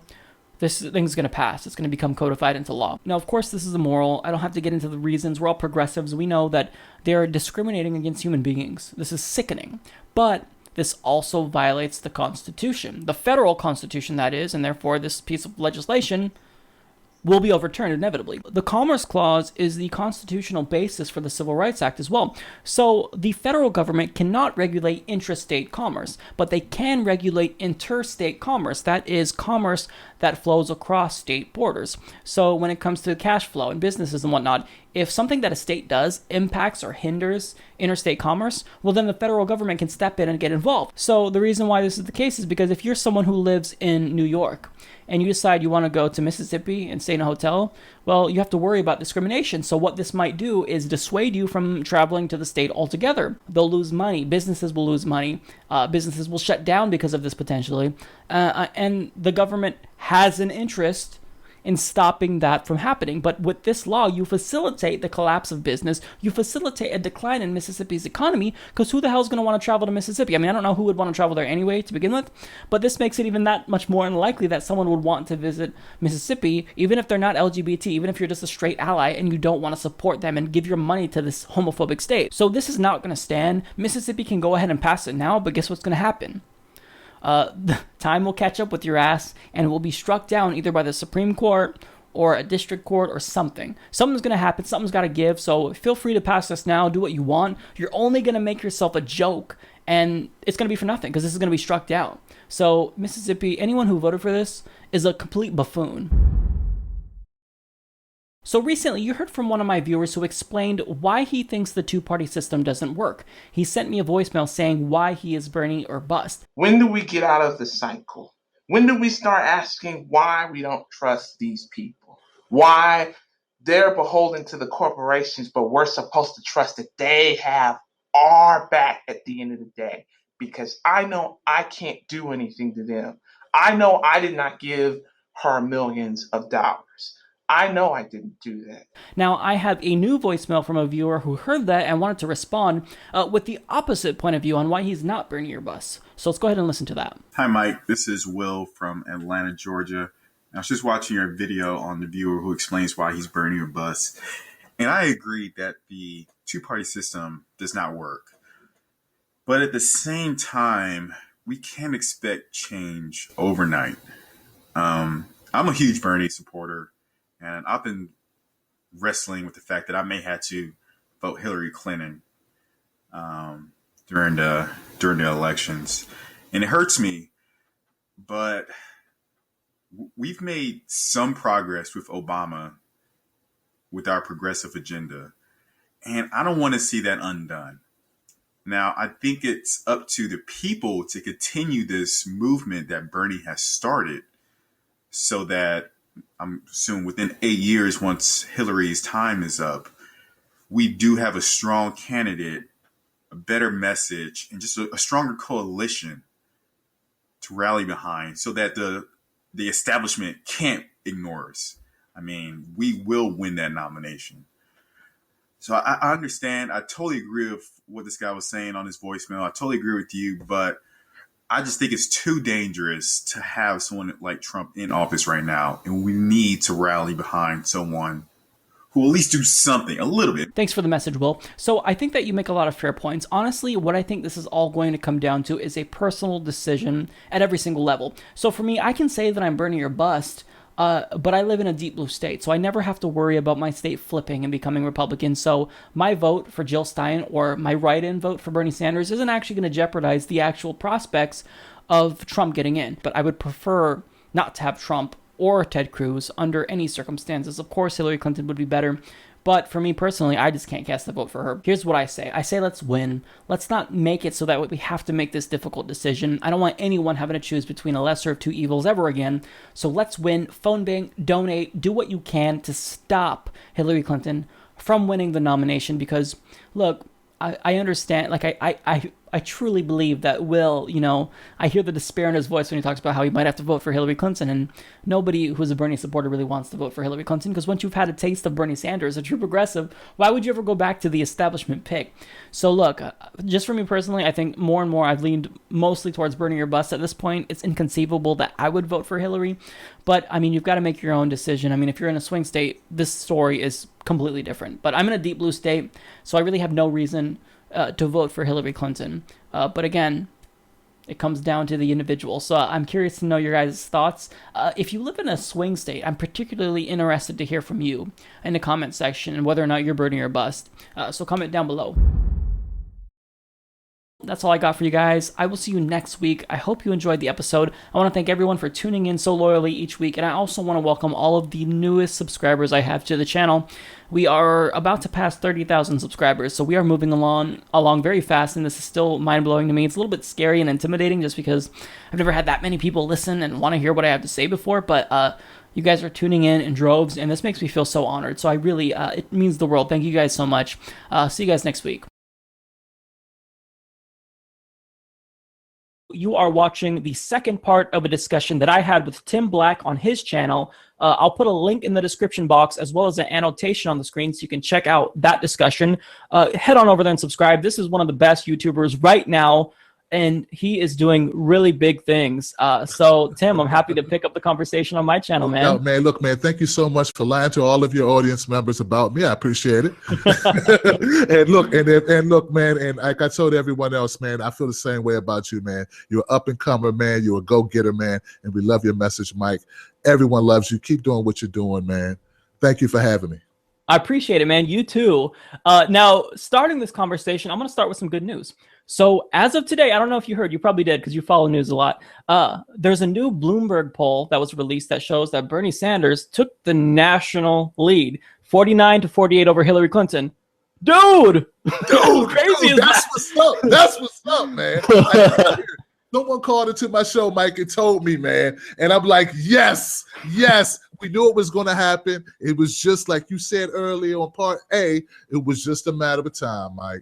S2: this thing's going to pass. It's going to become codified into law. Now, of course, this is immoral. I don't have to get into the reasons. We're all progressives. We know that they're discriminating against human beings. This is sickening, but this also violates the Constitution, the federal Constitution, that is, and therefore this piece of legislation will be overturned inevitably. The Commerce Clause is the constitutional basis for the Civil Rights Act as well. So the federal government cannot regulate intrastate commerce, but they can regulate interstate commerce. That is commerce that flows across state borders. So when it comes to cash flow and businesses and whatnot, if something that a state does impacts or hinders interstate commerce, well, then the federal government can step in and get involved. So the reason why this is the case is because if you're someone who lives in New York and you decide you want to go to Mississippi and stay in a hotel, well, you have to worry about discrimination. So what this might do is dissuade you from traveling to the state altogether. They'll lose money. Businesses will lose money. Businesses will shut down because of this potentially. And the government has an interest in stopping that from happening. But with this law, you facilitate the collapse of business. You facilitate a decline in Mississippi's economy, because who the hell is going to want to travel to Mississippi? I mean, I don't know who would want to travel there anyway to begin with, but this makes it even that much more unlikely that someone would want to visit Mississippi, even if they're not LGBT, even if you're just a straight ally and you don't want to support them and give your money to this homophobic state. So this is not going to stand. Mississippi can go ahead and pass it now, but guess what's going to happen? Time will catch up with your ass, and it will be struck down either by the Supreme Court or a district court or something. Something's going to happen. Something's got to give. So feel free to pass this now. Do what you want. You're only going to make yourself a joke, and it's going to be for nothing because this is going to be struck down. So Mississippi, anyone who voted for this is a complete buffoon. So recently, you heard from one of my viewers who explained why he thinks the two-party system doesn't work. He sent me a voicemail saying why he is Bernie or bust.
S7: When do we get out of the cycle? When do we start asking why we don't trust these people? Why they're beholden to the corporations, but we're supposed to trust that they have our back at the end of the day? Because I know I can't do anything to them. I know I did not give her millions of dollars. I know I didn't do that.
S2: Now, I have a new voicemail from a viewer who heard that and wanted to respond with the opposite point of view on why he's not Bernie or bust. So let's go ahead and listen to that.
S8: Hi, Mike. This is Will from Atlanta, Georgia. I was just watching your video on the viewer who explains why he's Bernie or bust. And I agree that the two-party system does not work. But at the same time, we can't expect change overnight. I'm a huge Bernie supporter. And I've been wrestling with the fact that I may have to vote Hillary Clinton during the elections, and it hurts me. But we've made some progress with Obama, with our progressive agenda, and I don't want to see that undone. Now, I think it's up to the people to continue this movement that Bernie has started, so that I'm assuming within 8 years, once Hillary's time is up, we do have a strong candidate, a better message, and just a stronger coalition to rally behind so that the establishment can't ignore us. I mean, we will win that nomination. So I understand. I totally agree with what this guy was saying on his voicemail. I totally agree with you, but I just think it's too dangerous to have someone like Trump in office right now. And we need to rally behind someone who will at least do something, a little bit.
S2: Thanks for the message, Will. So I think that you make a lot of fair points. Honestly, what I think this is all going to come down to is a personal decision at every single level. So for me, I can say that I'm Bernie or bust, but I live in a deep blue state, so I never have to worry about my state flipping and becoming Republican. So my vote for Jill Stein or my write-in vote for Bernie Sanders isn't actually going to jeopardize the actual prospects of Trump getting in. But I would prefer not to have Trump or Ted Cruz under any circumstances. Of course, Hillary Clinton would be better. But for me personally, I just can't cast a vote for her. Here's what I say. I say let's win. Let's not make it so that we have to make this difficult decision. I don't want anyone having to choose between a lesser of two evils ever again. So let's win. Phone bank, donate, do what you can to stop Hillary Clinton from winning the nomination. Because, look, I understand, like, I truly believe that Will, I hear the despair in his voice when he talks about how he might have to vote for Hillary Clinton, and nobody who's a Bernie supporter really wants to vote for Hillary Clinton, because once you've had a taste of Bernie Sanders, a true progressive, why would you ever go back to the establishment pick? So look, just for me personally, I think more and more I've leaned mostly towards Bernie or bust. At this point, it's inconceivable that I would vote for Hillary, but I mean, you've got to make your own decision. I mean, if you're in a swing state, this story is completely different, but I'm in a deep blue state, so I really have no reason to vote for Hillary Clinton. But again, it comes down to the individual. So I'm curious to know your guys' thoughts. If you live in a swing state, I'm particularly interested to hear from you in the comment section and whether or not you're Bernie or bust. So comment down below. That's all I got for you guys. I will see you next week. I hope you enjoyed the episode. I want to thank everyone for tuning in so loyally each week, and I also want to welcome all of the newest subscribers I have to the channel. We are about to pass 30,000 subscribers, so we are moving along very fast, and this is still mind-blowing to me. It's a little bit scary and intimidating just because I've never had that many people listen and want to hear what I have to say before, but you guys are tuning in droves, and this makes me feel so honored. So I really, it means the world. Thank you guys so much. See you guys next week. You are watching the second part of a discussion that I had with Tim Black on his channel. I'll put a link in the description box as well as an annotation on the screen so you can check out that discussion. Head on over there and subscribe. This is one of the best YouTubers right now and he is doing really big things. So Tim, I'm happy to pick up the conversation on my channel, man.
S9: No, man, look, man, thank you so much for lying to all of your audience members about me. I appreciate it. and look, man, and like I told everyone else, man, I feel the same way about you, man. You're an up-and-comer, man. You're a go-getter, man, and we love your message, Mike. Everyone loves you. Keep doing what you're doing, man. Thank you for having me.
S2: I appreciate it, man. You too. Now, starting this conversation, I'm going to start with some good news. So as of today, I don't know if you heard, you probably did because you follow news a lot. There's a new Bloomberg poll that was released that shows that Bernie Sanders took the national lead, 49-48 over Hillary Clinton. Dude, crazy
S9: dude, that's what's up. That's what's up, man. Someone called into my show, Mike, and told me, man. And I'm like, yes. We knew it was going to happen. It was just like you said earlier on part A, it was just a matter of time, Mike.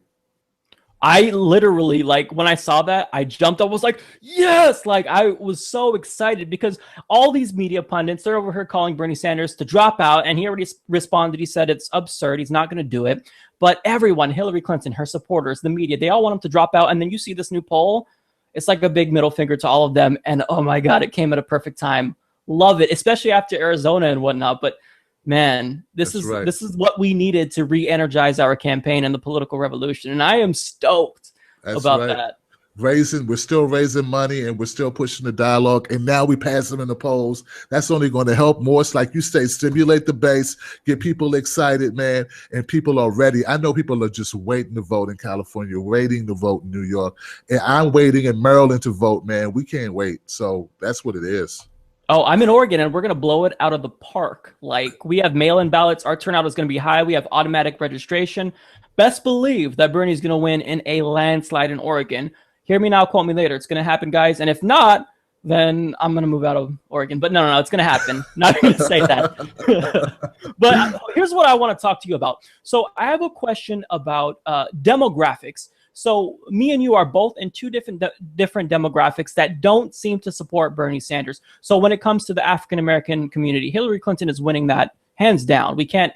S2: I literally, like, when I saw that, I jumped up, was like, yes! Like, I was so excited because all these media pundits, they're over here calling Bernie Sanders to drop out, and he already responded. He said it's absurd. He's not going to do it. But everyone, Hillary Clinton, her supporters, the media, they all want him to drop out. And then you see this new poll. It's like a big middle finger to all of them. And, oh, my God, it came at a perfect time. Love it, especially after Arizona and whatnot. But man, this is what we needed to re-energize our campaign and the political revolution, and I am stoked about that.
S9: We're still raising money, and we're still pushing the dialogue, and now we pass them in the polls. That's only going to help more. It's like you say, stimulate the base, get people excited, man, and people are ready. I know people are just waiting to vote in California, waiting to vote in New York, and I'm waiting in Maryland to vote, man. We can't wait, so that's what it is.
S2: Oh, I'm in Oregon, and we're going to blow it out of the park. Like, we have mail-in ballots. Our turnout is going to be high. We have automatic registration. Best believe that Bernie's going to win in a landslide in Oregon. Hear me now, quote me later. It's going to happen, guys. And if not, then I'm going to move out of Oregon. But no, it's going to happen. Not going to say that. But here's what I want to talk to you about. So I have a question about demographics. So me and you are both in two different demographics that don't seem to support Bernie Sanders. So when it comes to the African-American community, Hillary Clinton is winning that hands down. We can't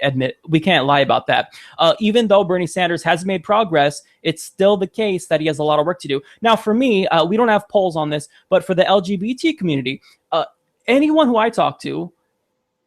S2: lie about that. Even though Bernie Sanders has made progress, it's still the case that he has a lot of work to do. Now, for me, we don't have polls on this, but for the LGBT community, anyone who I talk to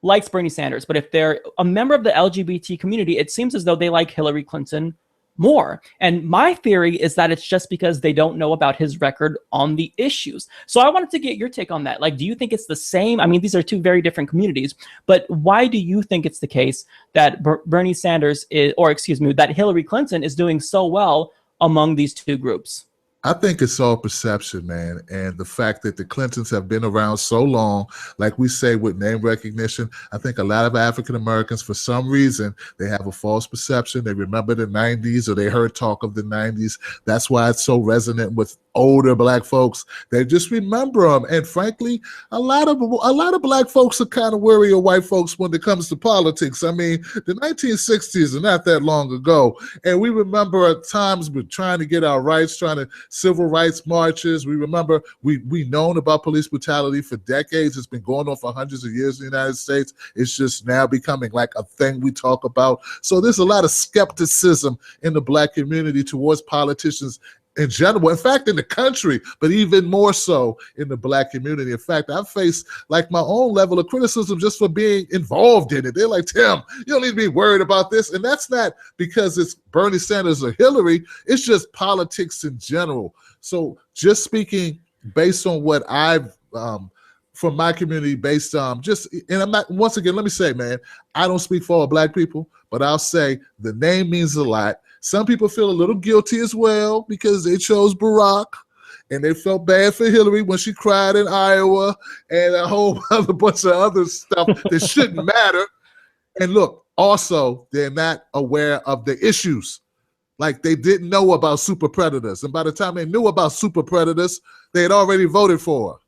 S2: likes Bernie Sanders. But if they're a member of the LGBT community, it seems as though they like Hillary Clinton more. And my theory is that it's just because they don't know about his record on the issues. So I wanted to get your take on that. Like, do you think it's the same? I mean, these are two very different communities, but why do you think it's the case that Bernie Sanders that Hillary Clinton is doing so well among these two groups?
S9: I think it's all perception, man. And the fact that the Clintons have been around so long, like we say with name recognition, I think a lot of African Americans, for some reason, they have a false perception. They remember the 90s or they heard talk of the 90s. That's why it's so resonant with older Black folks. They just remember them. And frankly, a lot of Black folks are kind of wary of white folks when it comes to politics. I mean, the 1960s are not that long ago. And we remember at times we're trying to get our rights, civil rights marches. We remember we've known about police brutality for decades. It's been going on for hundreds of years in the United States. It's just now becoming like a thing we talk about. So there's a lot of skepticism in the Black community towards politicians in general, in fact, in the country, but even more so in the Black community. In fact, I've faced like my own level of criticism just for being involved in it. They're like, Tim, you don't need to be worried about this. And that's not because it's Bernie Sanders or Hillary. It's just politics in general. So just speaking based on what I've from my community, based on and I'm not, once again, let me say, man, I don't speak for all Black people, but I'll say the name means a lot. Some people feel a little guilty as well because they chose Barack and they felt bad for Hillary when she cried in Iowa and a whole other bunch of other stuff that shouldn't matter. And look, also, they're not aware of the issues. Like they didn't know about super predators. And by the time they knew about super predators, they had already voted for her.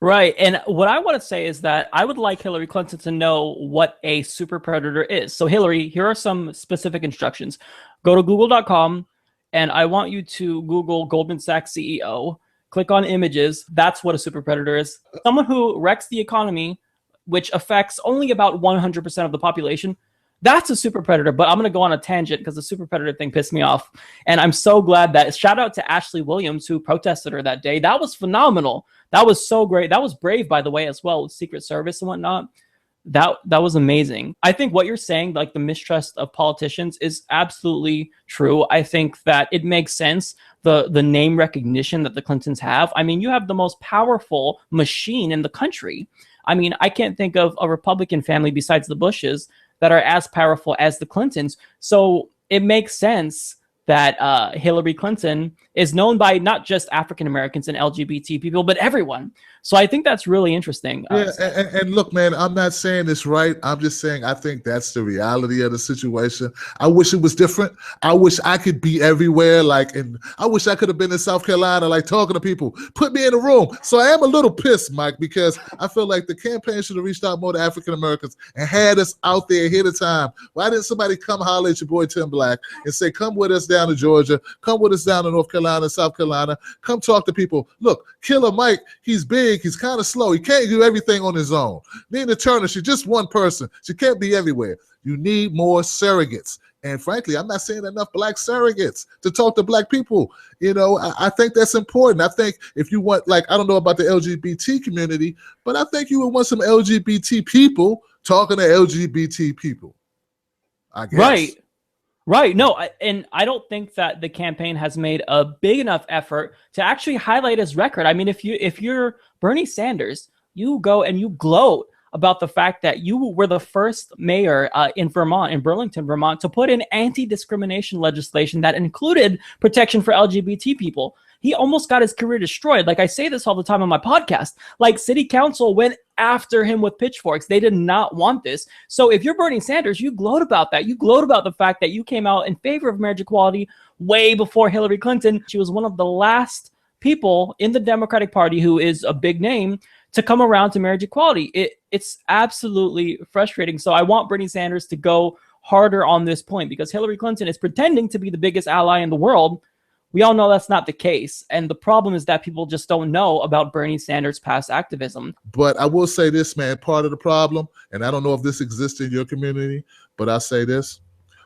S2: Right. And what I want to say is that I would like Hillary Clinton to know what a super predator is. So Hillary, here are some specific instructions. Go to google.com and I want you to Google Goldman Sachs CEO. Click on images. That's what a super predator is. Someone who wrecks the economy, which affects only about 100% of the population. That's a super predator, but I'm going to go on a tangent because the super predator thing pissed me off. And I'm so glad that, shout out to Ashley Williams, who protested her that day. That was phenomenal. That was so great. That was brave, by the way, as well, with Secret Service and whatnot. That was amazing. I think what you're saying, like the mistrust of politicians, is absolutely true. I think that it makes sense. The name recognition that the Clintons have. I mean, you have the most powerful machine in the country. I mean, I can't think of a Republican family besides the Bushes that are as powerful as the Clintons. So it makes sense that Hillary Clinton is known by not just African Americans and LGBT people, but everyone. So I think that's really interesting.
S9: And look, man, I'm not saying this right. I'm just saying I think that's the reality of the situation. I wish it was different. I wish I could be everywhere. And I wish I could have been in South Carolina, like talking to people. Put me in a room. So I am a little pissed, Mike, because I feel like the campaign should have reached out more to African Americans and had us out there ahead of time. Why didn't somebody come holler at your boy Tim Black and say, come with us down to Georgia, come with us down to North Carolina, South Carolina, come talk to people. Look, Killer Mike, he's big, he's kind of slow, he can't do everything on his own. Nina Turner, she's just one person, she can't be everywhere. You need more surrogates. And frankly, I'm not saying enough black surrogates to talk to black people. I think that's important. I think if you want, I don't know about the LGBT community, but I think you would want some LGBT people talking to LGBT people, I guess.
S2: Right. No, and I don't think that the campaign has made a big enough effort to actually highlight his record. I mean, if you're Bernie Sanders, you go and you gloat about the fact that you were the first mayor in Burlington, Vermont, to put in anti-discrimination legislation that included protection for LGBT people. He almost got his career destroyed. Like, I say this all the time on my podcast. Like, city council went after him with pitchforks. They did not want this. So if you're Bernie Sanders, you gloat about that. You gloat about the fact that you came out in favor of marriage equality way before Hillary Clinton. She was one of the last people in the Democratic Party, who is a big name, to come around to marriage equality. It's absolutely frustrating. So I want Bernie Sanders to go harder on this point, because Hillary Clinton is pretending to be the biggest ally in the world. We all know that's not the case. And the problem is that people just don't know about Bernie Sanders' past activism.
S9: But I will say this, man, part of the problem, and I don't know if this exists in your community, but I'll say this.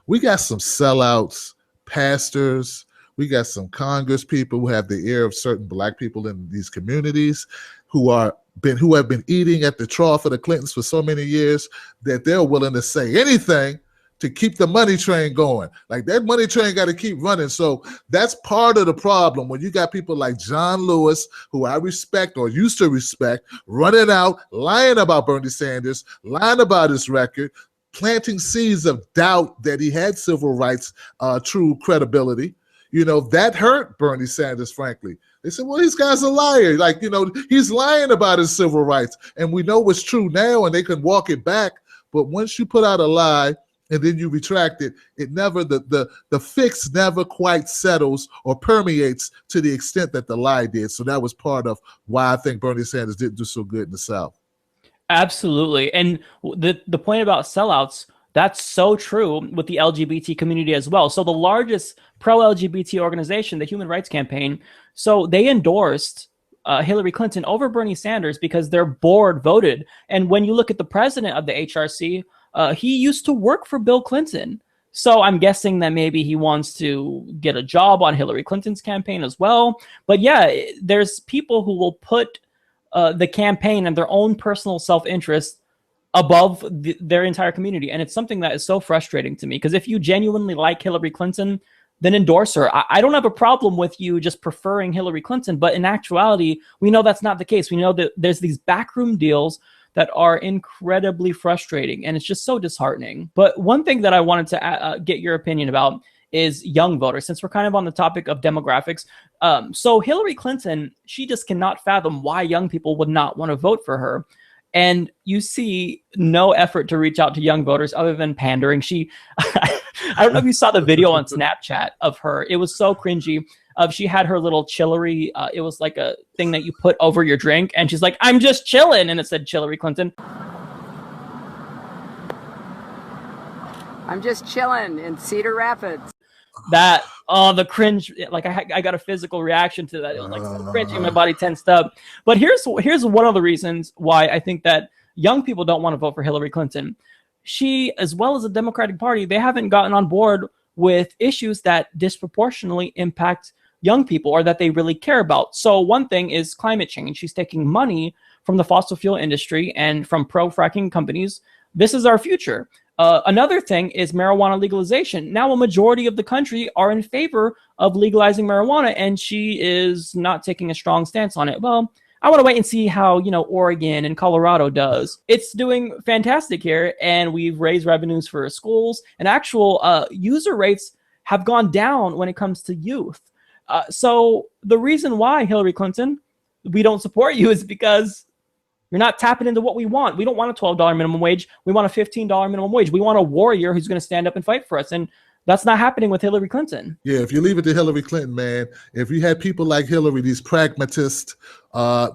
S9: We got some sellouts, pastors, we got some Congress people who have the ear of certain black people in these communities who have been eating at the trough of the Clintons for so many years that they're willing to say anything to keep the money train going. Like, that money train got to keep running. So that's part of the problem when you got people like John Lewis, who I respect or used to respect, running out, lying about Bernie Sanders, lying about his record, planting seeds of doubt that he had civil rights, true credibility. That hurt Bernie Sanders, frankly. They said, well, this guy's a liar. He's lying about his civil rights. And we know what's true now, and they can walk it back. But once you put out a lie, and then you retract it, the fix never quite settles or permeates to the extent that the lie did. So that was part of why I think Bernie Sanders didn't do so good in the South.
S2: Absolutely. And the point about sellouts, that's so true with the LGBT community as well. So the largest pro-LGBT organization, the Human Rights Campaign, so they endorsed Hillary Clinton over Bernie Sanders because their board voted. And when you look at the president of the HRC, he used to work for Bill Clinton. So I'm guessing that maybe he wants to get a job on Hillary Clinton's campaign as well. But yeah, there's people who will put the campaign and their own personal self-interest above their entire community. And it's something that is so frustrating to me, because if you genuinely like Hillary Clinton, then endorse her. I don't have a problem with you just preferring Hillary Clinton, but in actuality, we know that's not the case. We know that there's these backroom deals that are incredibly frustrating, and it's just so disheartening. But one thing that I wanted to get your opinion about is young voters, since we're kind of on the topic of demographics. So Hillary Clinton, she just cannot fathom why young people would not want to vote for her. And you see no effort to reach out to young voters other than pandering. I don't know if you saw the video on Snapchat of her. It was so cringy. She had her little chillery. It was like a thing that you put over your drink. And she's like, I'm just chilling. And it said Hillary Clinton.
S10: I'm just chilling in Cedar Rapids.
S2: The cringe, like I got a physical reaction to that. It was like so cringy, my body tensed up. But here's one of the reasons why I think that young people don't want to vote for Hillary Clinton. she, as well as the Democratic Party, they haven't gotten on board with issues that disproportionately impact young people or that they really care about. So one thing is climate change. She's taking money from the fossil fuel industry and from pro-fracking companies. This is our future. Another thing is marijuana legalization. Now a majority of the country are in favor of legalizing marijuana, and she is not taking a strong stance on it. Well, I want to wait and see how, Oregon and Colorado does. It's doing fantastic here, and we've raised revenues for schools, and actual user rates have gone down when it comes to youth. So the reason why, Hillary Clinton, we don't support you is because you're not tapping into what we want. We don't want a $12 minimum wage. We want a $15 minimum wage. We want a warrior who's going to stand up and fight for us. And that's not happening with Hillary Clinton.
S9: Yeah, if you leave it to Hillary Clinton, man, if you had people like Hillary, these pragmatists,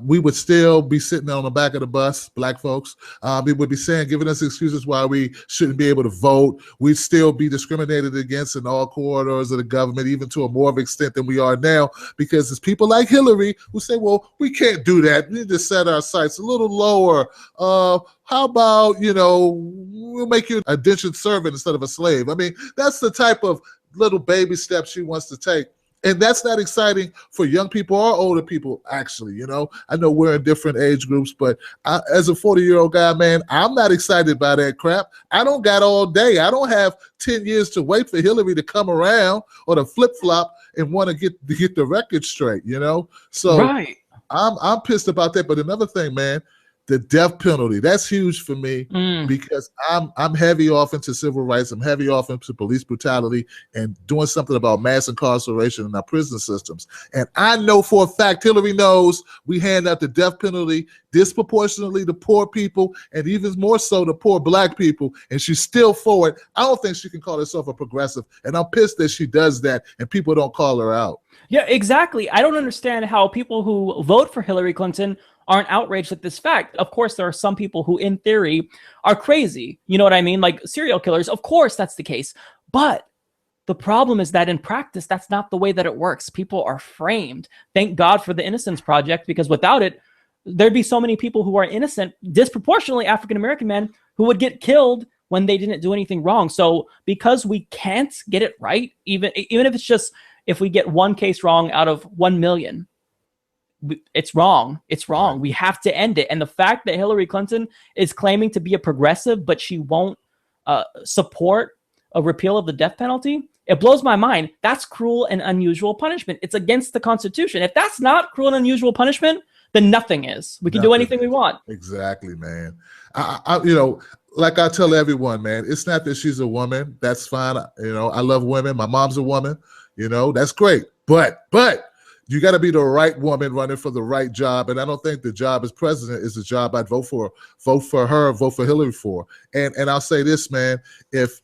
S9: we would still be sitting on the back of the bus, black folks. We would be giving us excuses why we shouldn't be able to vote. We'd still be discriminated against in all corridors of the government, even to a more of extent than we are now, because it's people like Hillary who say, well, we can't do that. We need to set our sights a little lower. How about, we'll make you an indentured servant instead of a slave. I mean, that's the type of little baby steps she wants to take. And that's not exciting for young people or older people, actually. I know we're in different age groups, but as a 40-year-old guy, man, I'm not excited by that crap. I don't got all day. I don't have 10 years to wait for Hillary to come around or to flip-flop and want to get the record straight, So
S2: right.
S9: I'm pissed about that. But another thing, man, the death penalty, that's huge for me because I'm heavy off into civil rights. I'm heavy off into police brutality and doing something about mass incarceration in our prison systems. And I know for a fact, Hillary knows we hand out the death penalty disproportionately to poor people and even more so to poor black people. And she's still for it. I don't think she can call herself a progressive. And I'm pissed that she does that and people don't call her out.
S2: Yeah, exactly. I don't understand how people who vote for Hillary Clinton aren't outraged at this fact. Of course, there are some people who, in theory, are crazy. You know what I mean? Like serial killers. Of course, that's the case. But the problem is that in practice, that's not the way that it works. People are framed. Thank God for the Innocence Project, because without it, there'd be so many people who are innocent, disproportionately African-American men, who would get killed when they didn't do anything wrong. So because we can't get it right, even if it's just, if we get one case wrong out of 1 million, it's wrong. It's wrong. We have to end it. And the fact that Hillary Clinton is claiming to be a progressive, but she won't support a repeal of the death penalty, it blows my mind. That's cruel and unusual punishment. It's against the Constitution. If that's not cruel and unusual punishment, then nothing is. We can do anything we want.
S9: Exactly, man. I like I tell everyone, man, it's not that she's a woman. That's fine. I love women. My mom's a woman. That's great. But you got to be the right woman running for the right job. And I don't think the job as president is the job I'd vote for. Vote for her, vote for Hillary for. And I'll say this, man, if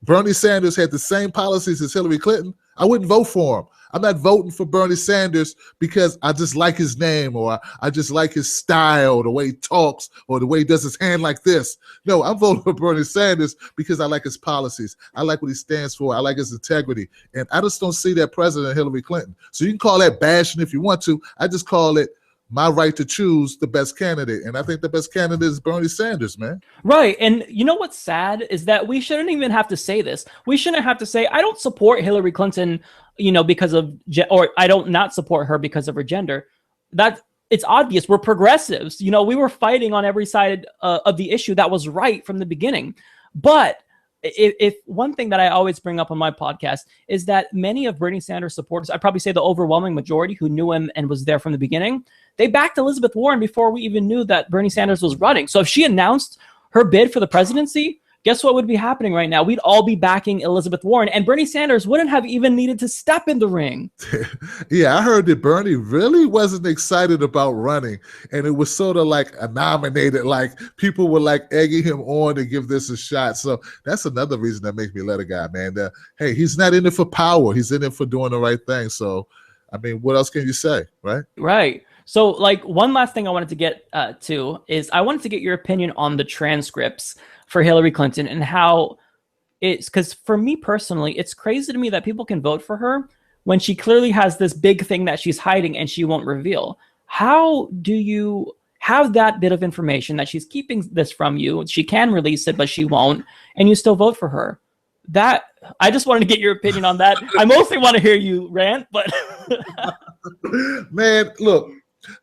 S9: Bernie Sanders had the same policies as Hillary Clinton, I wouldn't vote for him. I'm not voting for Bernie Sanders because I just like his name or I just like his style, the way he talks or the way he does his hand like this. No, I'm voting for Bernie Sanders because I like his policies. I like what he stands for. I like his integrity. And I just don't see that president Hillary Clinton. So you can call that bashing if you want to. I just call it my right to choose the best candidate. And I think the best candidate is Bernie Sanders, man.
S2: Right. And you know what's sad is that we shouldn't even have to say this. We shouldn't have to say, I don't support Hillary Clinton, because of, or I don't not support her because of her gender. That it's obvious. We're progressives. We were fighting on every side of the issue that was right from the beginning. But if one thing that I always bring up on my podcast is that many of Bernie Sanders supporters, I'd probably say the overwhelming majority who knew him and was there from the beginning, they backed Elizabeth Warren before we even knew that Bernie Sanders was running. So if she announced her bid for the presidency, guess what would be happening right now? We'd all be backing Elizabeth Warren, and Bernie Sanders wouldn't have even needed to step in the ring.
S9: Yeah, I heard that Bernie really wasn't excited about running, and it was sort of like a nominated, like people were like egging him on to give this a shot. So that's another reason that makes me let a guy, man. Hey, he's not in it for power. He's in it for doing the right thing. So, I mean, what else can you say, right?
S2: Right. So, one last thing I wanted to get to is I wanted to get your opinion on the transcripts for Hillary Clinton and how it's, because for me personally, it's crazy to me that people can vote for her when she clearly has this big thing that she's hiding and she won't reveal. How have that bit of information that she's keeping this from you. She can release it, but she won't, and you still vote for her. That, I just wanted to get your opinion on that. I mostly want to hear you rant, but
S9: man, look,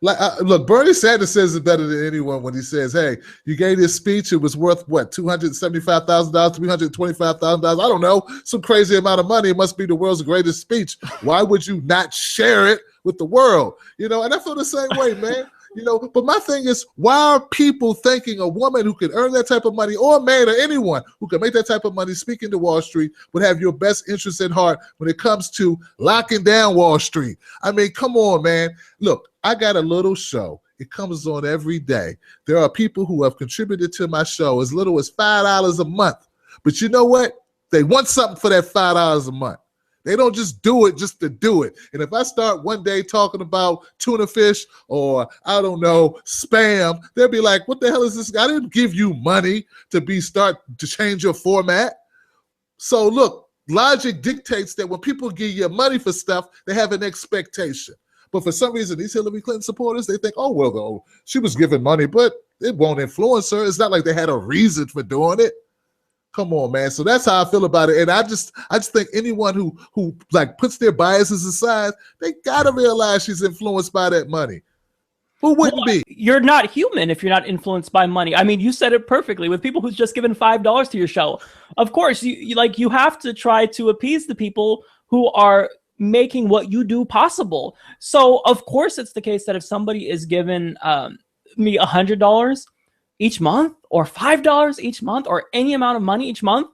S9: look, Bernie Sanders says it better than anyone when he says, "Hey, you gave this speech. It was worth what, $275,000, $325,000. I don't know, some crazy amount of money. It must be the world's greatest speech. Why would you not share it with the world?" You know, and I feel the same way, man. You know, but my thing is, why are people thinking a woman who can earn that type of money, or a man or anyone who can make that type of money speaking to Wall Street would have your best interest at heart when it comes to locking down Wall Street? I mean, come on, man. Look, I got a little show. It comes on every day. There are people who have contributed to my show as little as $5 a month. But you know what? They want something for that $5 a month. They don't just do it just to do it. And if I start one day talking about tuna fish or, I don't know, spam, they'll be like, what the hell is this? I didn't give you money to start to change your format. So look, logic dictates that when people give you money for stuff, they have an expectation. But for some reason, these Hillary Clinton supporters, they think, oh, well, though, she was giving money, but it won't influence her. It's not like they had a reason for doing it. Come on, man. So that's how I feel about it. And I just think anyone who like puts their biases aside, they gotta realize she's influenced by that money. Who wouldn't be?
S2: You're not human if you're not influenced by money. I mean, you said it perfectly with people who's just given $5 to your show. Of course, you have to try to appease the people who are making what you do possible. So of course it's the case that if somebody is given me $100 each month or $5 each month or any amount of money each month,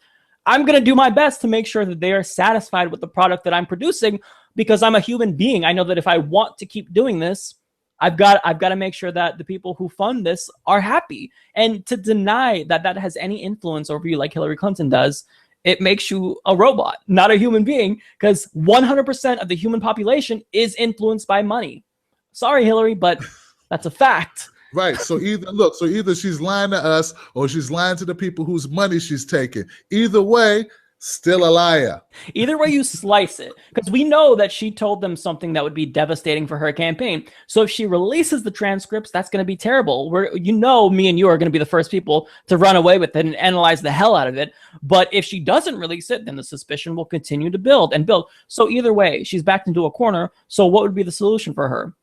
S2: I'm going to do my best to make sure that they are satisfied with the product that I'm producing, because I'm a human being. I know that if I want to keep doing this, I've got to make sure that the people who fund this are happy. And to deny that that has any influence over you like Hillary Clinton does, it makes you a robot, not a human being, because 100% of the human population is influenced by money. Sorry, Hillary, but that's a fact.
S9: Right. So either she's lying to us or she's lying to the people whose money she's taking. Either way, still a liar.
S2: Either way you slice it, because we know that she told them something that would be devastating for her campaign. So if she releases the transcripts, that's going to be terrible. Me and you are going to be the first people to run away with it and analyze the hell out of it. But if she doesn't release it, then the suspicion will continue to build and build. So either way, she's backed into a corner. So what would be the solution for her?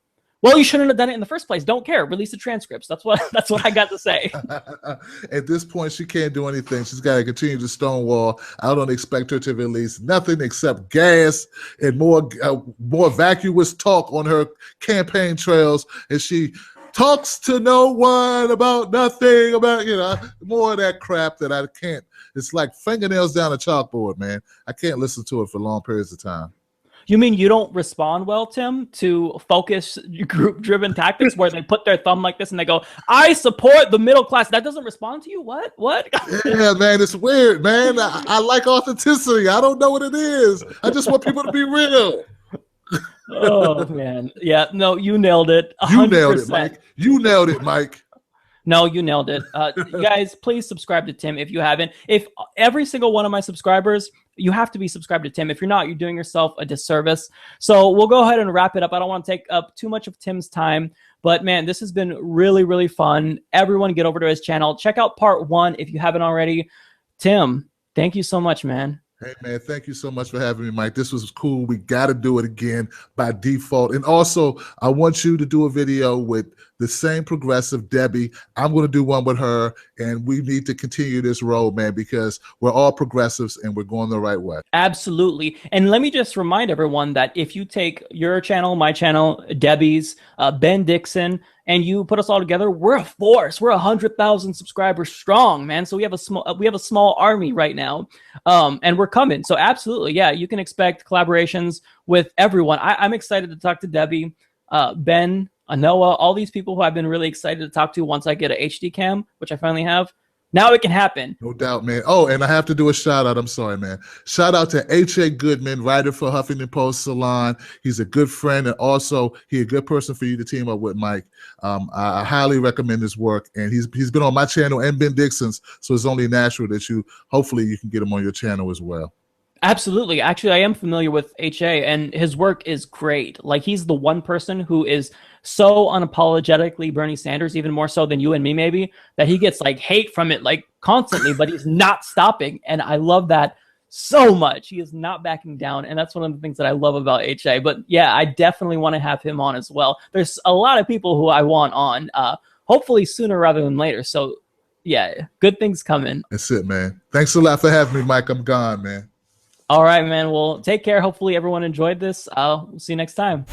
S2: Well, you shouldn't have done it in the first place. Don't care. Release the transcripts. That's what I got to say.
S9: At this point, she can't do anything. She's got to continue to stonewall. I don't expect her to release nothing except gas and more vacuous talk on her campaign trails. And she talks to no one about nothing, about, more of that crap that I can't. It's like fingernails down a chalkboard, man. I can't listen to it for long periods of time.
S2: You mean you don't respond well, Tim, to focus group-driven tactics where they put their thumb like this and they go, I support the middle class. That doesn't respond to you? What?
S9: Yeah, man, it's weird, man. I like authenticity. I don't know what it is. I just want people to be real.
S2: Oh, man. Yeah, no, you nailed it. 100%.
S9: You nailed it, Mike. You nailed it, Mike.
S2: No, you nailed it. Guys, please subscribe to Tim if you haven't. If every single one of my subscribers, you have to be subscribed to Tim. If you're not, you're doing yourself a disservice. So we'll go ahead and wrap it up. I don't want to take up too much of Tim's time, but man, this has been really, really fun. Everyone get over to his channel. Check out part 1 if you haven't already. Tim, thank you so much, man.
S9: Hey, man, thank you so much for having me, Mike. This was cool. We got to do it again by default. And also, I want you to do a video with the same progressive, Debbie. I'm going to do one with her, and we need to continue this road, man, because we're all progressives and we're going the right way.
S2: Absolutely. And let me just remind everyone that if you take your channel, my channel, Debbie's, Ben Dixon, and you put us all together, we're a force. We're 100,000 subscribers strong, man. So we have a small army right now, and we're coming. So absolutely, yeah, you can expect collaborations with everyone. I'm excited to talk to Debbie, Ben, Noah, all these people who I've been really excited to talk to once I get an HD cam, which I finally have. Now it can happen.
S9: No doubt, man. Oh, and I have to do a shout out. I'm sorry, man. Shout out to H.A. Goodman, writer for Huffington Post Salon. He's a good friend, and also he's a good person for you to team up with, Mike. I highly recommend his work, and he's been on my channel and Ben Dixon's, so it's only natural that hopefully you can get him on your channel as well.
S2: Absolutely. Actually, I am familiar with HA, and his work is great. Like, he's the one person who is so unapologetically Bernie Sanders, even more so than you and me, maybe, that he gets like hate from it like constantly, but he's not stopping. And I love that so much. He is not backing down, and that's one of the things that I love about HA. But yeah, I definitely want to have him on as well. There's a lot of people who I want on, hopefully sooner rather than later. So yeah, good things coming.
S9: That's it, man. Thanks a lot for having me, Mike. I'm gone, man.
S2: All right, man. Well, take care. Hopefully everyone enjoyed this. We'll see you next time.